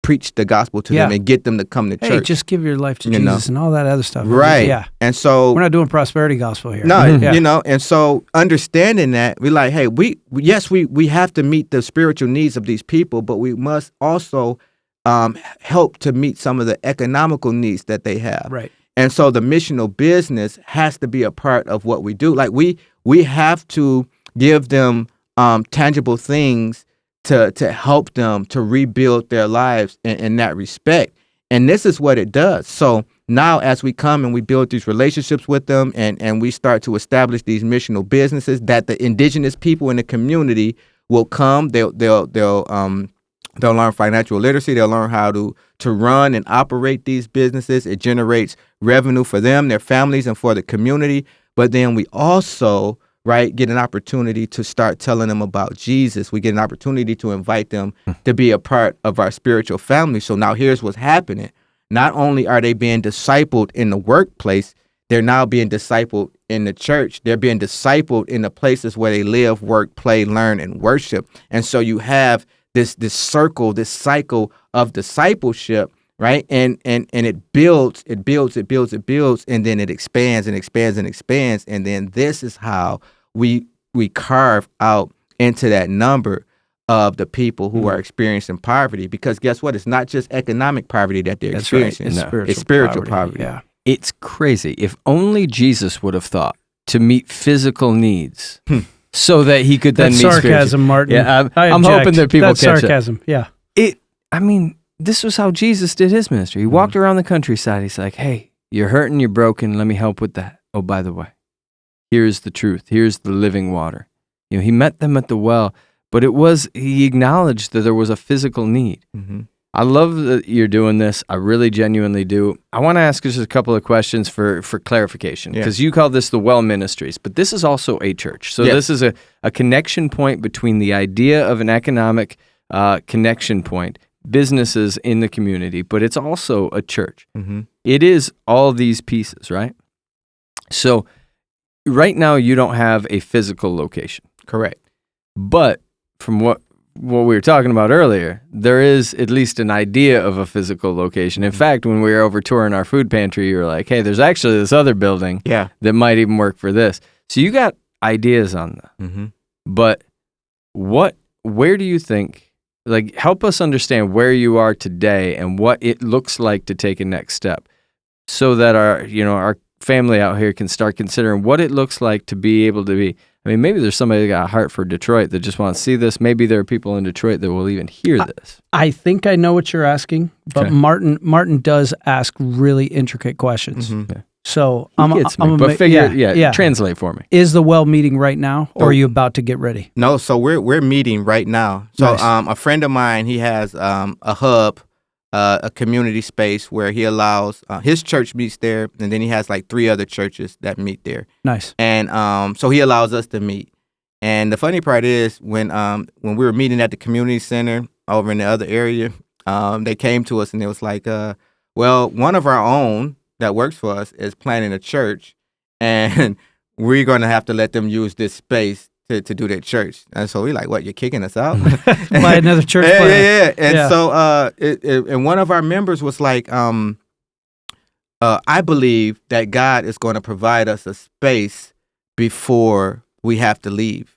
preach the gospel to them and get them to come to church. Hey, just give your life to Jesus and all that other stuff. Right. Yeah. And so we're not doing prosperity gospel here. No, you know, and so understanding that, we're like, hey, we have to meet the spiritual needs of these people, but we must also help to meet some of the economical needs that they have. Right. And so the missional business has to be a part of what we do. Like we have to give them tangible things to help them to rebuild their lives in that respect. And this is what it does. So now as we come and we build these relationships with them and we start to establish these missional businesses, that the indigenous people in the community will come, they'll learn financial literacy, they'll learn how to run and operate these businesses. It generates revenue for them, their families, and for the community. But then we also get an opportunity to start telling them about Jesus. We get an opportunity to invite them to be a part of our spiritual family. So now here's what's happening. Not only are they being discipled in the workplace, they're now being discipled in the church. They're being discipled in the places where they live, work, play, learn, and worship. And so you have this circle, this cycle of discipleship, right? And it builds, and then it expands and expands and expands. And then this is how we carve out into that number of the people who are experiencing poverty. Because guess what? It's not just economic poverty that they're experiencing. Right. It's spiritual poverty. Yeah. It's crazy. If only Jesus would have thought to meet physical needs so that he could then meet sarcasm, spiritual. Martin. Yeah, I'm hoping that people That's catch sarcasm. Yeah. I mean, this was how Jesus did his ministry. He walked around the countryside. He's like, hey, you're hurting, you're broken. Let me help with that. Oh, by the way, here's the truth. Here's the living water. You know, he met them at the well, but he acknowledged that there was a physical need. I love that you're doing this. I really genuinely do. I want to ask just a couple of questions for clarification, because you call this the Well Ministries, but this is also a church. So this is a connection point between the idea of an economic connection point, businesses in the community, but it's also a church. It is all these pieces, right? So right now you don't have a physical location. Correct. But from what we were talking about earlier, there is at least an idea of a physical location. In fact, when we were over touring our food pantry, you were like, hey, there's actually this other building that might even work for this. So you got ideas on that. Mm-hmm. But where do you think, like, help us understand where you are today and what it looks like to take a next step so that our family out here can start considering what it looks like to be able to be. I mean, maybe there's somebody that got a heart for Detroit that just wants to see this. Maybe there are people in Detroit that will even hear this. I think I know what you're asking, but okay. Martin does ask really intricate questions. Mm-hmm. Yeah. So translate for me. Is the well meeting right now, or are you about to get ready? No, so we're meeting right now. So nice. A friend of mine, he has a hub, a community space where he allows his church meets there, and then he has like 3 other churches that meet there. Nice. And so he allows us to meet. And the funny part is when we were meeting at the community center over in the other area, they came to us and it was like, well, one of our own that works for us is planning a church, and we're going to have to let them use this space to do their church. And so we're like, what, you're kicking us out? By another church plan. Yeah. And so and one of our members was like, I believe that God is going to provide us a space before we have to leave.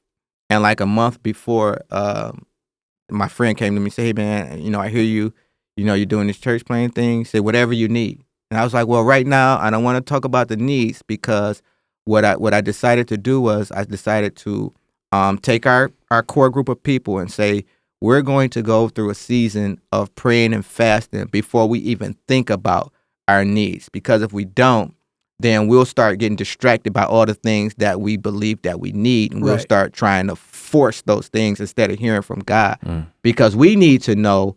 And like a month before, my friend came to me and said, hey, man, I hear you, you're doing this church plan thing. Say whatever you need. And I was like, well, right now, I don't want to talk about the needs, because what I decided to do was I decided to take our core group of people and say, we're going to go through a season of praying and fasting before we even think about our needs. Because if we don't, then we'll start getting distracted by all the things that we believe that we need. And we'll start trying to force those things instead of hearing from God. Because we need to know,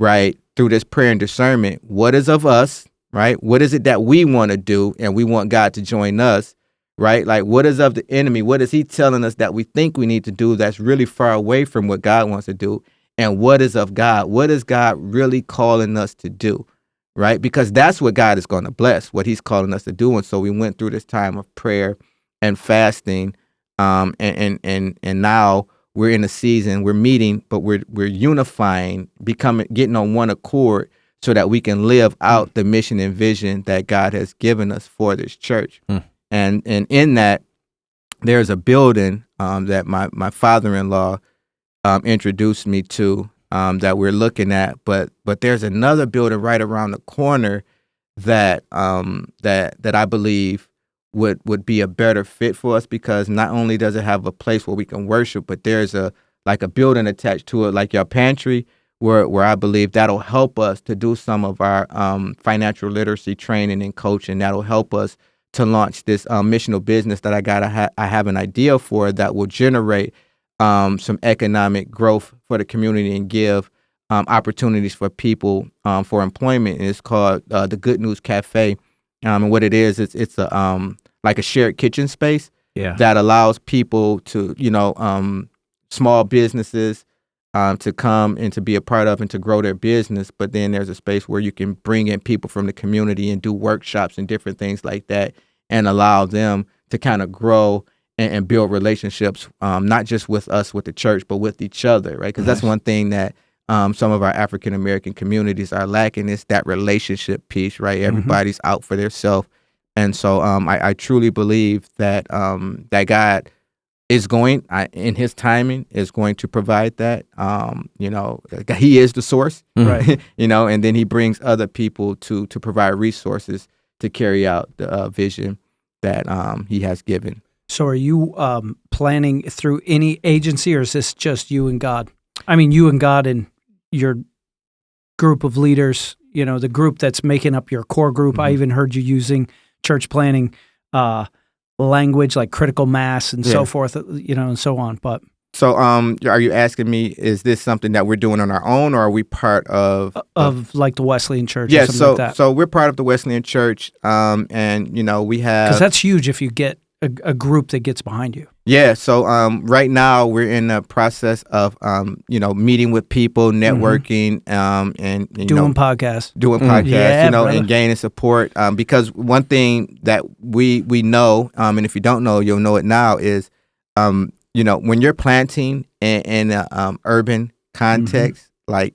right, through this prayer and discernment, what is of us, right? What is it that we want to do and we want God to join us, right? Like, what is of the enemy? What is he telling us that we think we need to do that's really far away from what God wants to do? And what is of God? What is God really calling us to do, right? Because that's what God is going to bless, what he's calling us to do. And so we went through this time of prayer and fasting, and now we're in a season, we're meeting, but we're unifying, getting on one accord, so that we can live out the mission and vision that God has given us for this church. And in that, there's a building that my father-in-law introduced me to that we're looking at, but there's another building right around the corner that I believe would be a better fit for us, because not only does it have a place where we can worship, but there's a building attached to it, like your pantry, where I believe that'll help us to do some of our financial literacy training and coaching. That'll help us to launch this missional business that I have an idea for that will generate some economic growth for the community and give opportunities for people for employment. And it's called the Good News Cafe. And what it is, it's a like a shared kitchen space that allows people to, small businesses, to come and to be a part of and to grow their business. But then there's a space where you can bring in people from the community and do workshops and different things like that, and allow them to kind of grow and build relationships, not just with us, with the church, but with each other, right? Because that's one thing that some of our African-American communities are lacking, is that relationship piece, right? Everybody's out for themselves. And so I truly believe that that God is going, in his timing, is going to provide that. He is the source, right? And then he brings other people to provide resources to carry out the vision that he has given. So are you planning through any agency, or is this just you and God? I mean, you and God and your group of leaders, the group that's making up your core group. I even heard you using church planning language like critical mass and so forth, and so on. But so, are you asking me, is this something that we're doing on our own, or are we part of like the Wesleyan Church? Yeah, or something like that? So we're part of the Wesleyan Church, and we have, because that's huge if you get a group that gets behind you. Yeah. So right now we're in the process of meeting with people, networking, and doing podcasts, and gaining support. Because one thing that we know, and if you don't know, you'll know it now, is when you're planting in an urban context, like,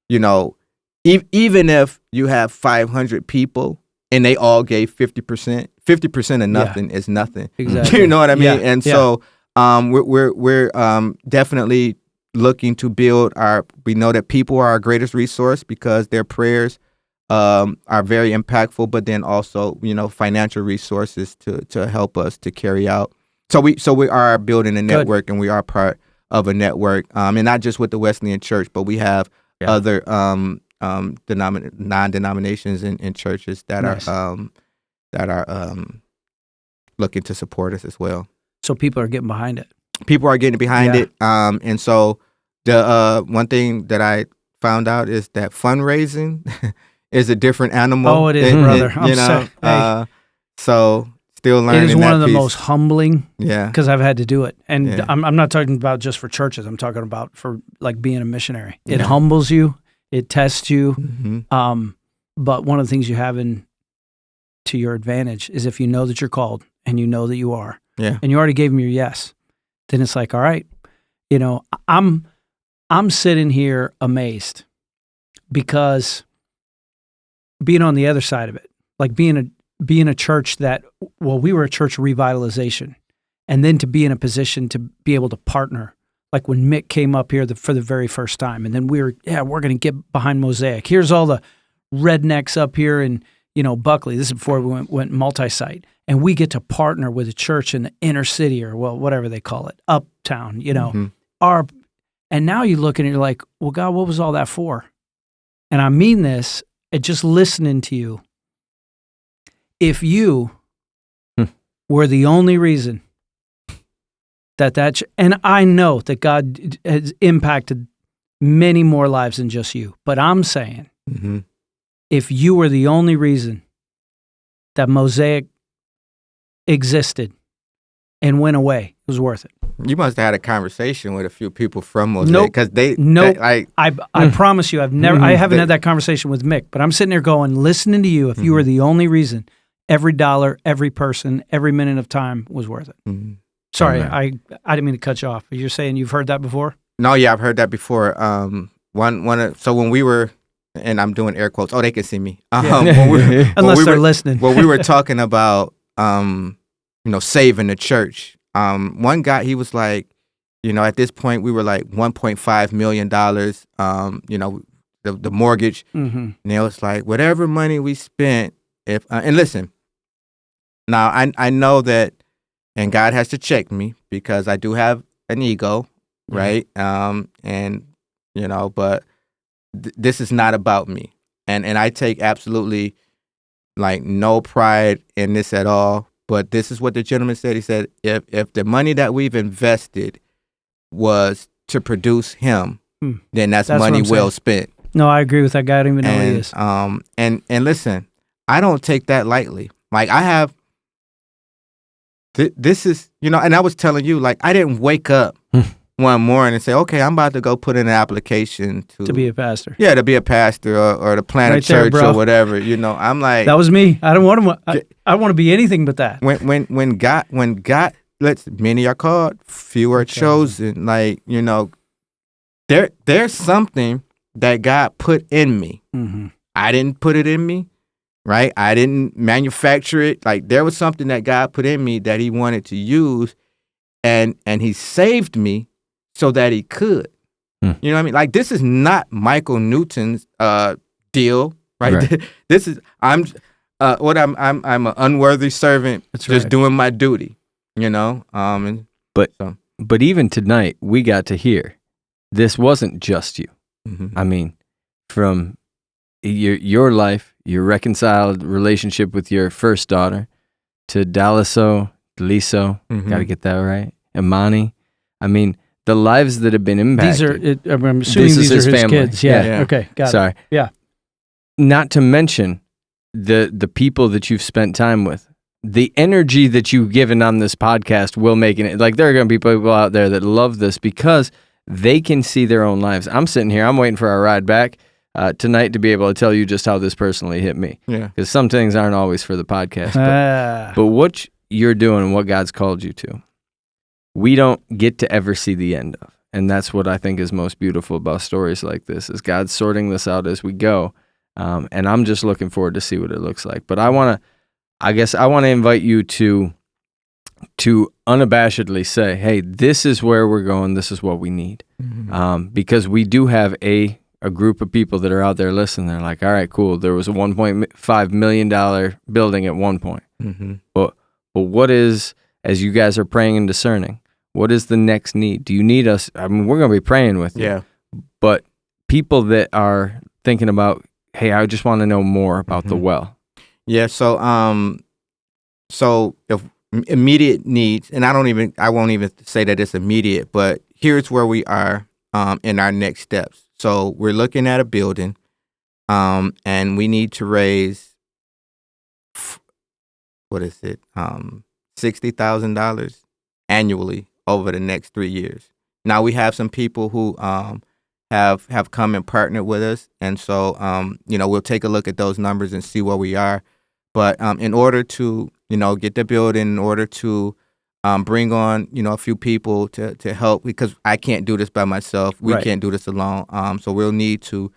even if you have 500 people and they all gave 50% of nothing is nothing. Exactly. You know what I mean? Yeah. And so we're definitely looking to build we know that people are our greatest resource because their prayers are very impactful, but then also, financial resources to help us to carry out. So we are building a network. Good. And we are part of a network, and not just with the Wesleyan Church, but we have other non-denominations in churches that are looking to support us as well. So people are getting behind it. People are getting behind it, and so the one thing that I found out is that fundraising is a different animal. Oh, it is, brother. I'm sorry. Hey. So still learning. It is one of the piece. most humbling. Yeah. Because I've had to do it, and I'm not talking about just for churches. I'm talking about for like being a missionary. It humbles you. It tests you. Mm-hmm. But one of the things you have to your advantage is if you know that you're called and you know that you are, and you already gave him your yes, then it's like, all right, I'm sitting here amazed because being on the other side of it, like being a church that, we were a church revitalization, and then to be in a position to be able to partner, like when Mick came up here for the very first time, and then we're going to get behind Mosaic. Here's all the rednecks up here in, Buckley. This is before we went multi-site, and we get to partner with a church in the inner city or whatever they call it, uptown, and now you look and you're like, well, God, what was all that for? And I mean this, just listening to you. If you were the only reason and I know that God has impacted many more lives than just you, but I'm saying, if you were the only reason that Mosaic existed and went away, it was worth it. You must have had a conversation with a few people from Mosaic because I promise you, I haven't had that conversation with Mick, but I'm sitting there going, listening to you. If you were the only reason, every dollar, every person, every minute of time was worth it. Mm-hmm. Sorry, I didn't mean to cut you off. You're saying you've heard that before? No, yeah, I've heard that before. So when we were, and I'm doing air quotes. Oh, they can see me. Unless they're listening. When we were talking about, saving the church. One guy, he was like, at this point we were like $1.5 million, the mortgage. Mm-hmm. And it was like, whatever money we spent, and listen, now I know that, and God has to check me because I do have an ego, right? But this is not about me. And I take absolutely like no pride in this at all. But this is what the gentleman said. He said, if the money that we've invested was to produce him, then that's money well spent. No, I agree with that guy. I don't even know who he is. And listen, I don't take that lightly. Like I have, this is, and I was telling you, like I didn't wake up one morning and say, okay, I'm about to go put in an application to be a pastor. Yeah, to be a pastor or to plant a church or whatever. I'm like, that was me. I don't want to. I want to be anything but that. When God many are called, few are chosen. Like there's something that God put in me. Mm-hmm. I didn't put it in me, right? I didn't manufacture it. Like there was something that God put in me that He wanted to use, and He saved me so that He could. You know what I mean? Like this is not Michael Newton's deal, right? This is I'm an unworthy servant, doing my duty. But even tonight we got to hear this wasn't just you. Mm-hmm. I mean, from your life, your reconciled relationship with your first daughter, to Daliso, got to get that right, Imani. I mean, the lives that have been impacted. I'm assuming these are his family. Kids. Yeah. Okay. Got it. Sorry. Yeah. Not to mention the people that you've spent time with. The energy that you've given on this podcast will make it. Like there are going to be people out there that love this because they can see their own lives. I'm sitting here. I'm waiting for our ride back tonight to be able to tell you just how this personally hit me. Yeah. Because some things aren't always for the podcast. But what you're doing and what God's called you to, we don't get to ever see the end of. And that's what I think is most beautiful about stories like this, is God sorting this out as we go. And I'm just looking forward to see what it looks like. But I want to invite you to unabashedly say, hey, this is where we're going. This is what we need. Because we do have a group of people that are out there listening. They're like, all right, cool. There was a $1.5 million building at one point. But what is, as you guys are praying and discerning, what is the next need? Do you need us? I mean, we're going to be praying with you. Yeah. But people that are thinking about, hey, I just want to know more about the well. Yeah. So if immediate needs, and I won't even say that it's immediate, but here's where we are in our next steps. So we're looking at a building, and we need to raise, $60,000 annually over the next 3 years. Now we have some people who have come and partnered with us, and so we'll take a look at those numbers and see where we are. But in order to get the building, in order to bring on a few people to help, because I can't do this by myself. We can't do this alone. So we'll need to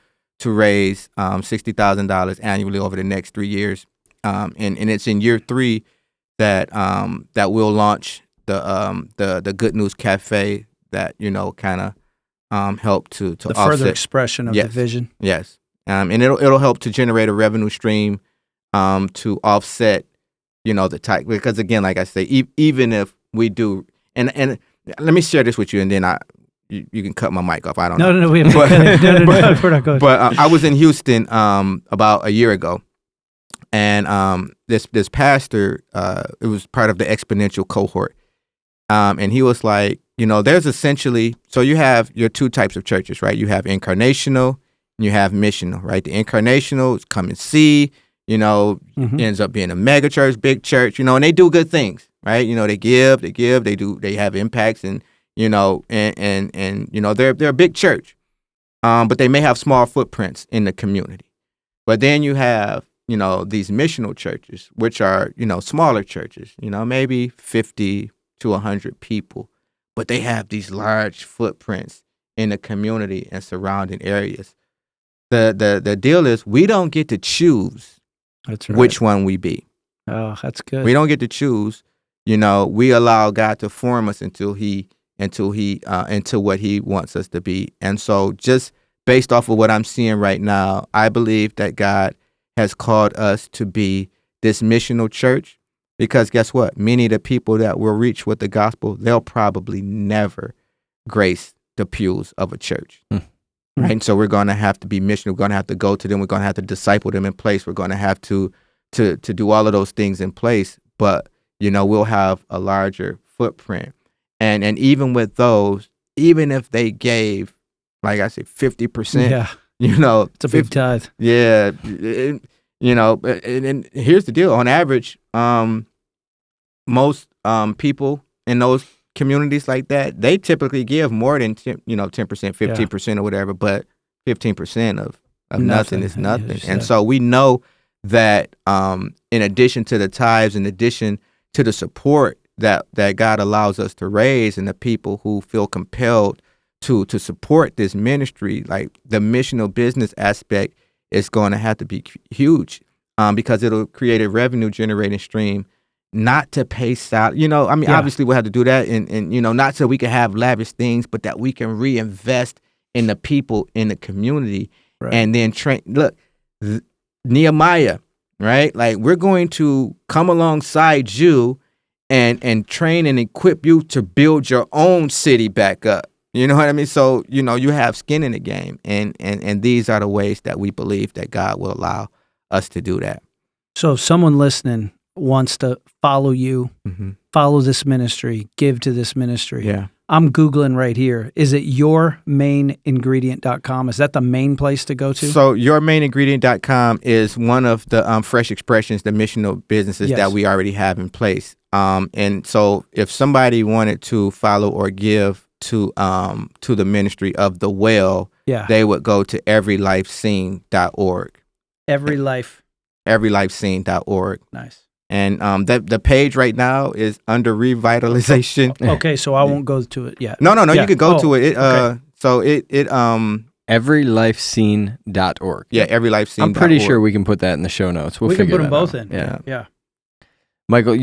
raise $60,000 annually over the next 3 years. And it's in year 3 that we'll launch the Good News Cafe that kind of help to the offset. further expression of the vision. Yes, and it'll help to generate a revenue stream to offset the type, because again, like I say, even if we do, and let me share this with you, and then you can cut my mic off. I don't know. No, we have no, we're not going. But I was in Houston about a year ago, and this pastor, it was part of the exponential cohort, and he was like, there's essentially, so you have your two types of churches, right? You have incarnational and you have missional, right? The incarnational is come and see, ends up being a mega church, big church, and they do good things, right? They give, they have impacts, and they're a big church, but they may have small footprints in the community. But then you have, these missional churches, which are, smaller churches, maybe 50 to 100 people, but they have these large footprints in the community and surrounding areas. The deal is, we don't get to choose which one we be. Oh, that's good. We don't get to choose. We allow God to form us into what He wants us to be. And so, just based off of what I'm seeing right now, I believe that God has called us to be this missional church, because guess what? Many of the people that we'll reach with the gospel, they'll probably never grace the pews of a church. Right? And so we're going to have to be missional. We're going to have to go to them. We're going to have to disciple them in place. We're going to have to do all of those things in place. But, we'll have a larger footprint. And even with those, even if they gave, like I said, 50%, it's a big tithe. Yeah. And here's the deal. On average, most people in those communities like that, they typically give more than 10%, 15% or whatever, but 15% of nothing is nothing. And so we know that in addition to the tithes, in addition to the support that God allows us to raise, and the people who feel compelled to support this ministry, like the missional business aspect is going to have to be huge, because it'll create a revenue generating stream. Not to pay salary, obviously we'll have to do that, and not so we can have lavish things, but that we can reinvest in the people in the community, and then train. Look, Nehemiah, right? Like, we're going to come alongside you and train and equip you to build your own city back up. You know what I mean? So you have skin in the game, and these are the ways that we believe that God will allow us to do that. So if someone listening wants to follow you, follow this ministry, give to this ministry. Yeah. I'm Googling right here. Is it yourmainingredient.com? Is that the main place to go to? So yourmainingredient.com is one of the fresh expressions, the missional businesses that we already have in place. And so if somebody wanted to follow or give to the ministry of the well, they would go to everylifescene.org. Everylifescene.org. Everylifescene.org. Nice. And the page right now is under revitalization. Okay, so I won't go to it yet. No, you could go to it. Okay. So it everylifescene.org. Yeah, everylifescene.org. I'm pretty sure we can put that in the show notes. We can put them both out. in. Yeah. Michael,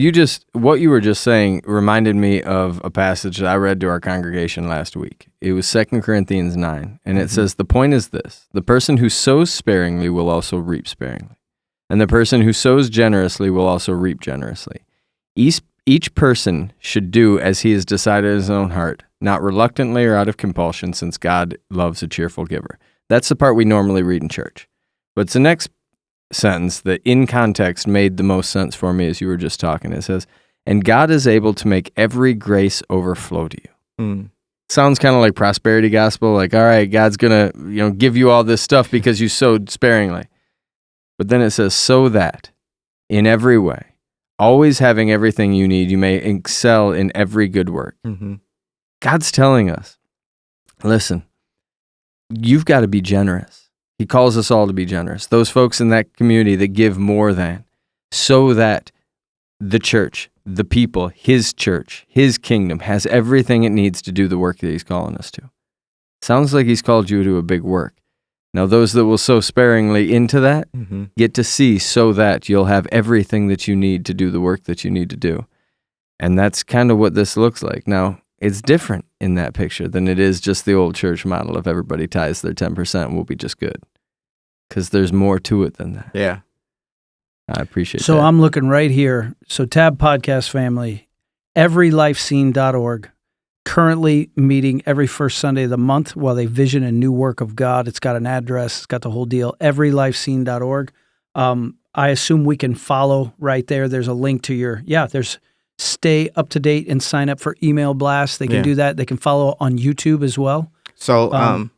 what you were just saying reminded me of a passage that I read to our congregation last week. It was 2 Corinthians 9, and it says, the point is this: the person who sows sparingly will also reap sparingly, and the person who sows generously will also reap generously. Each person should do as he has decided in his own heart, not reluctantly or out of compulsion, since God loves a cheerful giver. That's the part we normally read in church. But it's the next sentence that in context made the most sense for me as you were just talking. It says, and God is able to make every grace overflow to you. Sounds kind of like prosperity gospel, like, all right, God's going to give you all this stuff because you sowed sparingly. But then it says, so that in every way, always having everything you need, you may excel in every good work. Mm-hmm. God's telling us, listen, you've got to be generous. He calls us all to be generous. Those folks in that community that give more than, so that the church, the people, his church, his kingdom has everything it needs to do the work that he's calling us to. Sounds like he's called you to a big work. Now, those that will sow sparingly into that get to see so that you'll have everything that you need to do the work that you need to do. And that's kind of what this looks like. Now, it's different in that picture than it is just the old church model of everybody tithes their 10% and we'll be just good. Because there's more to it than that. Yeah. I appreciate that. So I'm looking right here. So Tab Podcast family, everylifescene.org, currently meeting every first Sunday of the month while they vision a new work of God. It's got an address. It's got the whole deal. everylifescene.org. I assume we can follow right there. There's a link to there's stay up to date and sign up for email blasts. They can do that. They can follow on YouTube as well. So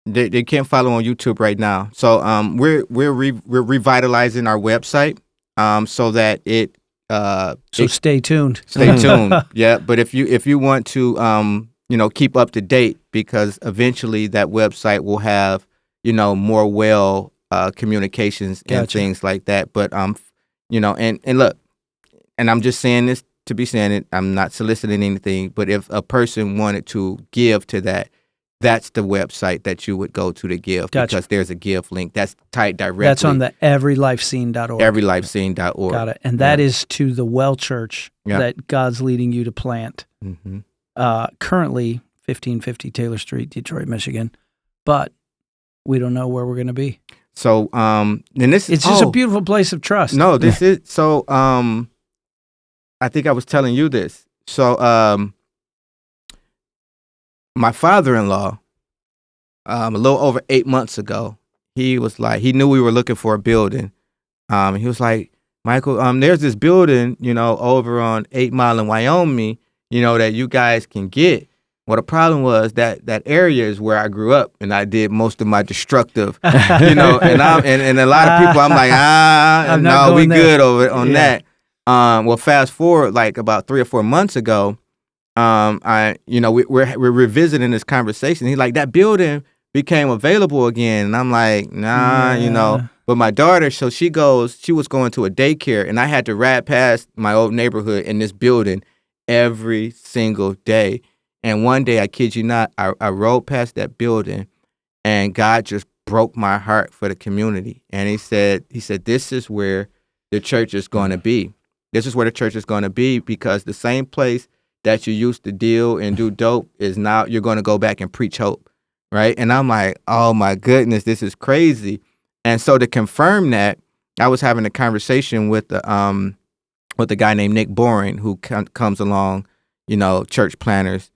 they can't follow on YouTube right now. So we're revitalizing our website so that it stay tuned. Stay tuned. Yeah, but if you want to keep up to date, because eventually that website will have more communications and things like that. But and look, and I'm just saying this to be saying it. I'm not soliciting anything, but if a person wanted to give to that, that's the website that you would go to give, because there's a give link that's tied directly. That's on the everylifescene.org. Everylifescene.org. Got it. And that is to the Well Church that God's leading you to plant. Mm-hmm. Currently, 1550 Taylor Street, Detroit, Michigan. But we don't know where we're going to be. So, and it's just a beautiful place of trust. No, this is, so, I think I was telling you this. So, my father-in-law, a little over 8 months ago, he was like, he knew we were looking for a building. He was like, Michael, there's this building, over on 8 Mile in Wyoming, that you guys can get. Well, the problem was that area is where I grew up, and I did most of my destructive, and a lot of people, I'm like, no, we good over on that. Well, fast forward like about 3 or 4 months ago, we're revisiting this conversation. He's like, that building became available again, and I'm like, nah, But my daughter, so she was going to a daycare, and I had to ride past my old neighborhood in this building every single day. And one day, I kid you not, I rode past that building, and God just broke my heart for the community. And he said, this is where the church is going to be. This is where the church is going to be, because the same place that you used to deal and do dope is now you're going to go back and preach hope, right? And I'm like, oh my goodness, this is crazy. And so to confirm that, I was having a conversation with the guy named Nick Boring, who comes along, church planners.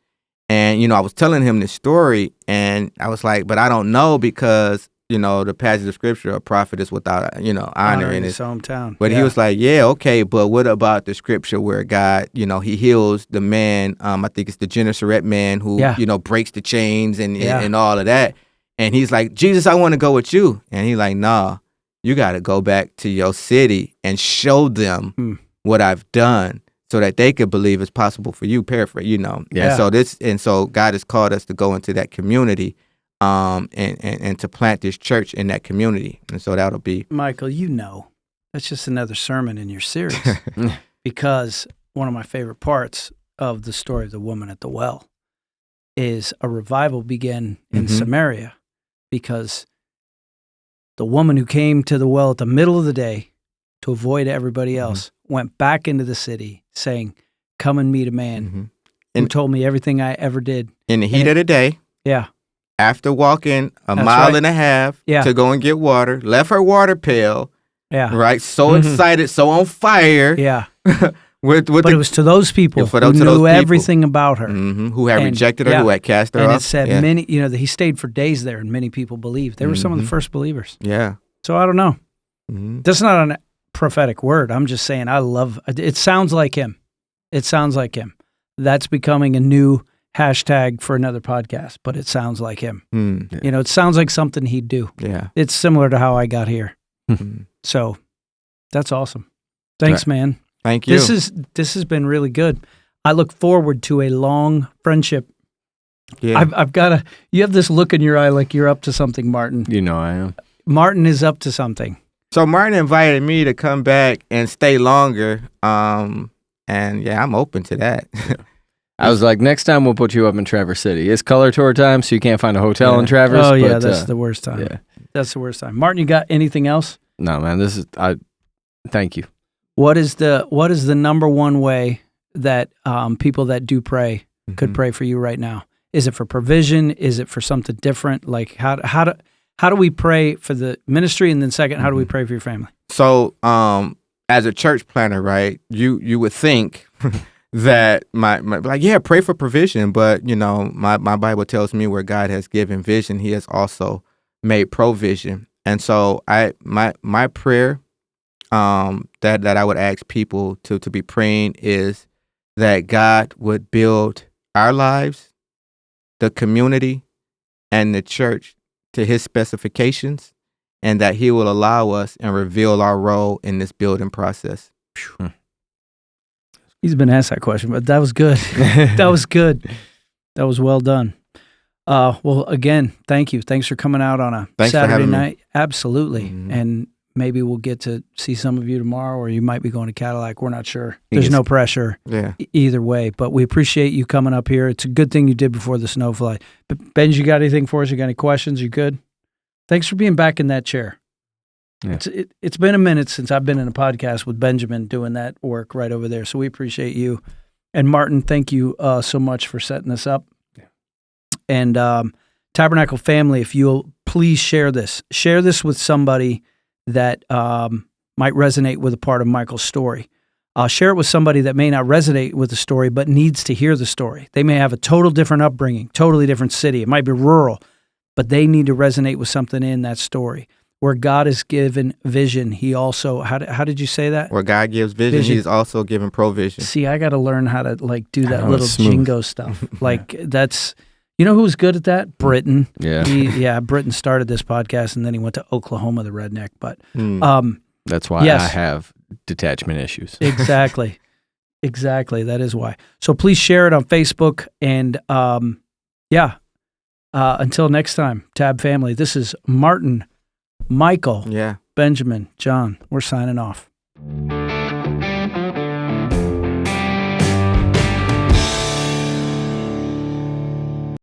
And, I was telling him this story, and I was like, but I don't know, because, the passage of scripture, a prophet is without, honor in his hometown. But he was like, yeah, okay, but what about the scripture where God, he heals the man, I think it's the Gennesaret man who, breaks the chains and all of that. And he's like, Jesus, I want to go with you. And he's like, nah, you got to go back to your city and show them what I've done, so that they could believe it's possible for you, paraphrase, Yeah. And so God has called us to go into that community, and to plant this church in that community. And so that'll be Michael, That's just another sermon in your series. Because one of my favorite parts of the story of the woman at the well is a revival began in Samaria, because the woman who came to the well at the middle of the day to avoid everybody else went back into the city saying, come and meet a man who told me everything I ever did. In the heat of the day. Yeah. After walking a mile and a half to go and get water, left her water pail. Yeah. Right. So excited, so on fire. Yeah. But it was to those people who knew everything about her. Who had rejected her, who had cast her off. And it said many, he stayed for days there, and many people believed. They were some of the first believers. Yeah. So I don't know. That's not a prophetic word. I'm just saying it sounds like him. It sounds like him. That's becoming a new hashtag for another podcast, but it sounds like him. It sounds like something he'd do. Yeah. It's similar to how I got here. So that's awesome. Thanks, man. Thank you. This has been really good. I look forward to a long friendship. Yeah. You have this look in your eye like you're up to something, Martin. You know I am. Martin is up to something. So Martin invited me to come back and stay longer. And I'm open to that. I was like, next time we'll put you up in Traverse City. It's color tour time, so you can't find a hotel in Traverse. Oh, yeah, that's the worst time. Yeah. That's the worst time. Martin, you got anything else? No, man, thank you. What is the number one way that people that do pray could pray for you right now? Is it for provision? Is it for something different? Like how do we pray for the ministry? And then second, how do we pray for your family? So as a church planner, right, you would think that pray for provision, but my Bible tells me where God has given vision, he has also made provision. And so my prayer that I would ask people to be praying is that God would build our lives, the community, and the church to his specifications, and that he will allow us and reveal our role in this building process. He's been asked that question, but that was good. That was good. That was well done. Well, again, thank you. Thanks for coming out on a Saturday night. Me. Absolutely. And maybe we'll get to see some of you tomorrow, or you might be going to Cadillac. We're not sure. There's no pressure either way, but we appreciate you coming up here. It's a good thing you did before the snowflake. But Ben, you got anything for us? You got any questions? You good? Thanks for being back in that chair. Yeah. It's been a minute since I've been in a podcast with Benjamin doing that work right over there. So we appreciate you. And Martin, thank you so much for setting this up. Yeah. And Tabernacle family, if you'll please share this with somebody that might resonate with a part of Michael's story. Share it with somebody that may not resonate with the story, but needs to hear the story. They may have a total different upbringing, totally different city. It might be rural, but they need to resonate with something in that story. Where God has given vision, he also, how did you say that? Where God gives vision, he's also given provision. See, I got to learn how to do that little jingo stuff. That's, you know who's good at that? Britain. Yeah. Britain started this podcast, and then he went to Oklahoma, the redneck. But that's why I have detachment issues. Exactly. That is why. So please share it on Facebook. And until next time, Tab family, this is Martin, Michael, Benjamin, John. We're signing off.